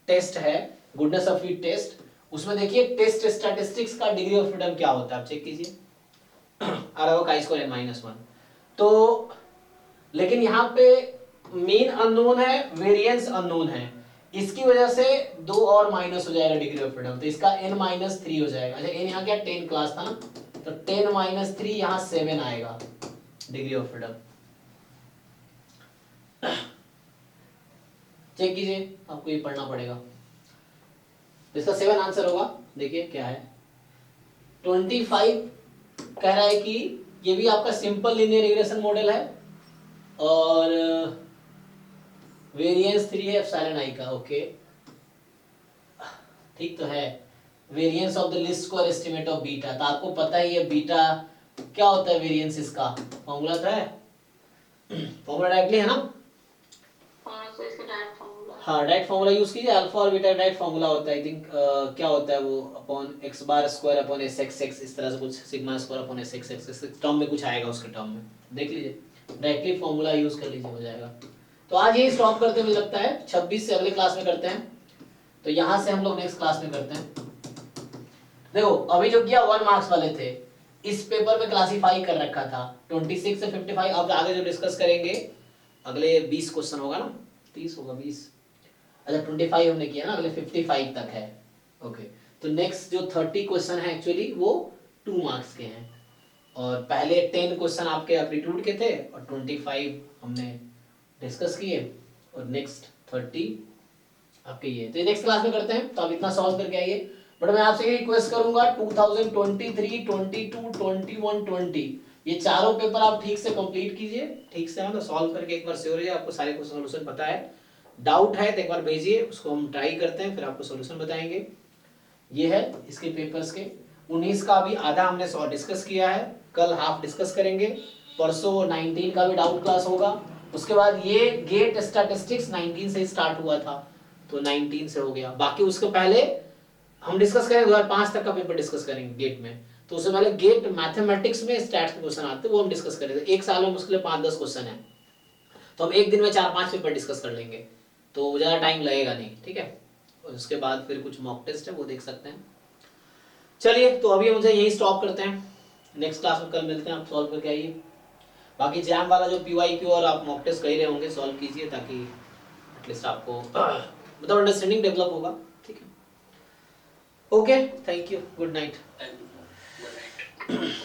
टेस्ट है, गुडनेस ऑफ फिट टेस्ट, उसमें देखिए टेस्ट स्टैटिस्टिक्स का डिग्री ऑफ फ्रीडम क्या होता है, आप चेक कीजिए, आ रहा होगा काई स्क्वायर n-1। तो लेकिन यहाँ पे मीन अननोन है, वेरिएंस अननोन है, इसकी वजह से 2 और माइनस हो जाएगा डिग्री ऑफ फ्रीडम, तो इसका n-3 हो जाएगा। अच्छा, n यहाँ क्या 10 क्लास था ना, तो 10-3 यहाँ 7 आएगा डिग्री ऑफ फ्रीडम। चेक कीजिए, आपको ये पढ़ना पड़ेगा, तो इसका 7 आंसर होगा। देखिए क्या है, 25 कह रहा है कि ये भी आपका सिंपल लीनियर रिग्रेशन मॉडल है, और वेरिएंस 3 है एप्सिलॉन आई का, ओके ठीक तो है, variance of the least square estimate of beta, तो आपको पता ही है बीटा क्या होता है, वेरिएंस इसका फॉर्मूला तो है, फॉर्मूला डायरेक्टली है ना, तो इसका डायरेक्ट फॉर्मूला, हाँ डायरेक्ट फॉर्मूला यूज कीजिए, अल्फा और बीटा डायरेक्ट फॉर्मूला होता है, आई थिंक क्या होता है वो, upon x bar square upon s x x, इस तरह से कुछ, sigma square upon s x x, इस टर्म में कुछ आएगा, उसके टर्म में देख लीजिए, डायरेक्टली फॉर्मूला यूज कर लीजिए, हो जाएगा। तो आज यही स्टॉप करते हैं, मुझे लगता है 26 से अगले क्लास में करते हैं, तो यहाँ से हम लोग नेक्स्ट क्लास में करते हैं। देखो अभी जो किया 1 मार्क्स वाले थे, इस पेपर में क्लासिफाई कर रखा था 26 से 55, अब आगे जो डिस्कस करेंगे अगले 20 क्वेश्चन होगा ना, 30 होगा 20, अच्छा 25 हमने किया ना, अगले 55 तक है, ओके, तो नेक्स्ट जो 30 क्वेश्चन है एक्चुअली वो 2 मार्क्स के हैं, और पहले 10 क्वेश्चन आपके एप्टीट्यूड के थे, और 25 हमने डिस्कस किए, और नेक्स्ट 30 आपके ये, तो नेक्स्ट क्लास में करते हैं, तो आप इतना सॉल्व करके आइए, बट मैं आपसे ये रिक्वेस्ट करूंगा 2023, 22, 21, 20 ये चारों पेपर आप ठीक से कंप्लीट कीजिए, ठीक से मतलब सॉल्व करके एक बार श्योर है आपको सारे क्वेश्चन सॉल्यूशन पता है। डाउट है तो एक बार भेजिए, उसको हम ट्राई करते हैं, फिर आपको सॉल्यूशन बताएंगे। ये है इसके पेपर्स के 19 का भी आधा हमने डिस्कस किया है, कल हाफ डिस्कस करेंगे, परसों 19 का भी डाउट क्लास होगा। उसके बाद ये गेट स्टैटिस्टिक्स 19 से स्टार्ट हुआ था तो 19 से हो गया। बाकी उसके पहले हम डिस्कस करेंगे 2005 तक का पेपर डिस्कस करेंगे गेट में, तो उससे पहले गेट मैथमेटिक्स में स्टैट्स के क्वेश्चन आते हैं वो हम डिस्कस करेंगे। एक साल में मुश्किल 5-10 क्वेश्चन है तो हम एक दिन में 4-5 पेपर डिस्कस कर लेंगे तो ज़्यादा टाइम लगेगा नहीं, ठीक है। उसके बाद फिर कुछ मॉक टेस्ट है वो देख सकते हैं। चलिए तो अभी मुझे यही स्टॉप करते हैं, नेक्स्ट क्लास में कल मिलते हैं, आप सॉल्व करके आइए। बाकी जैम वाला जो PYQ और आप मॉक टेस्ट कर ही रहे होंगे सॉल्व कीजिए ताकि एटलीस्ट आपको मतलब अंडरस्टैंडिंग डेवलप होगा, ठीक है। Okay, thank you, good night. Good night.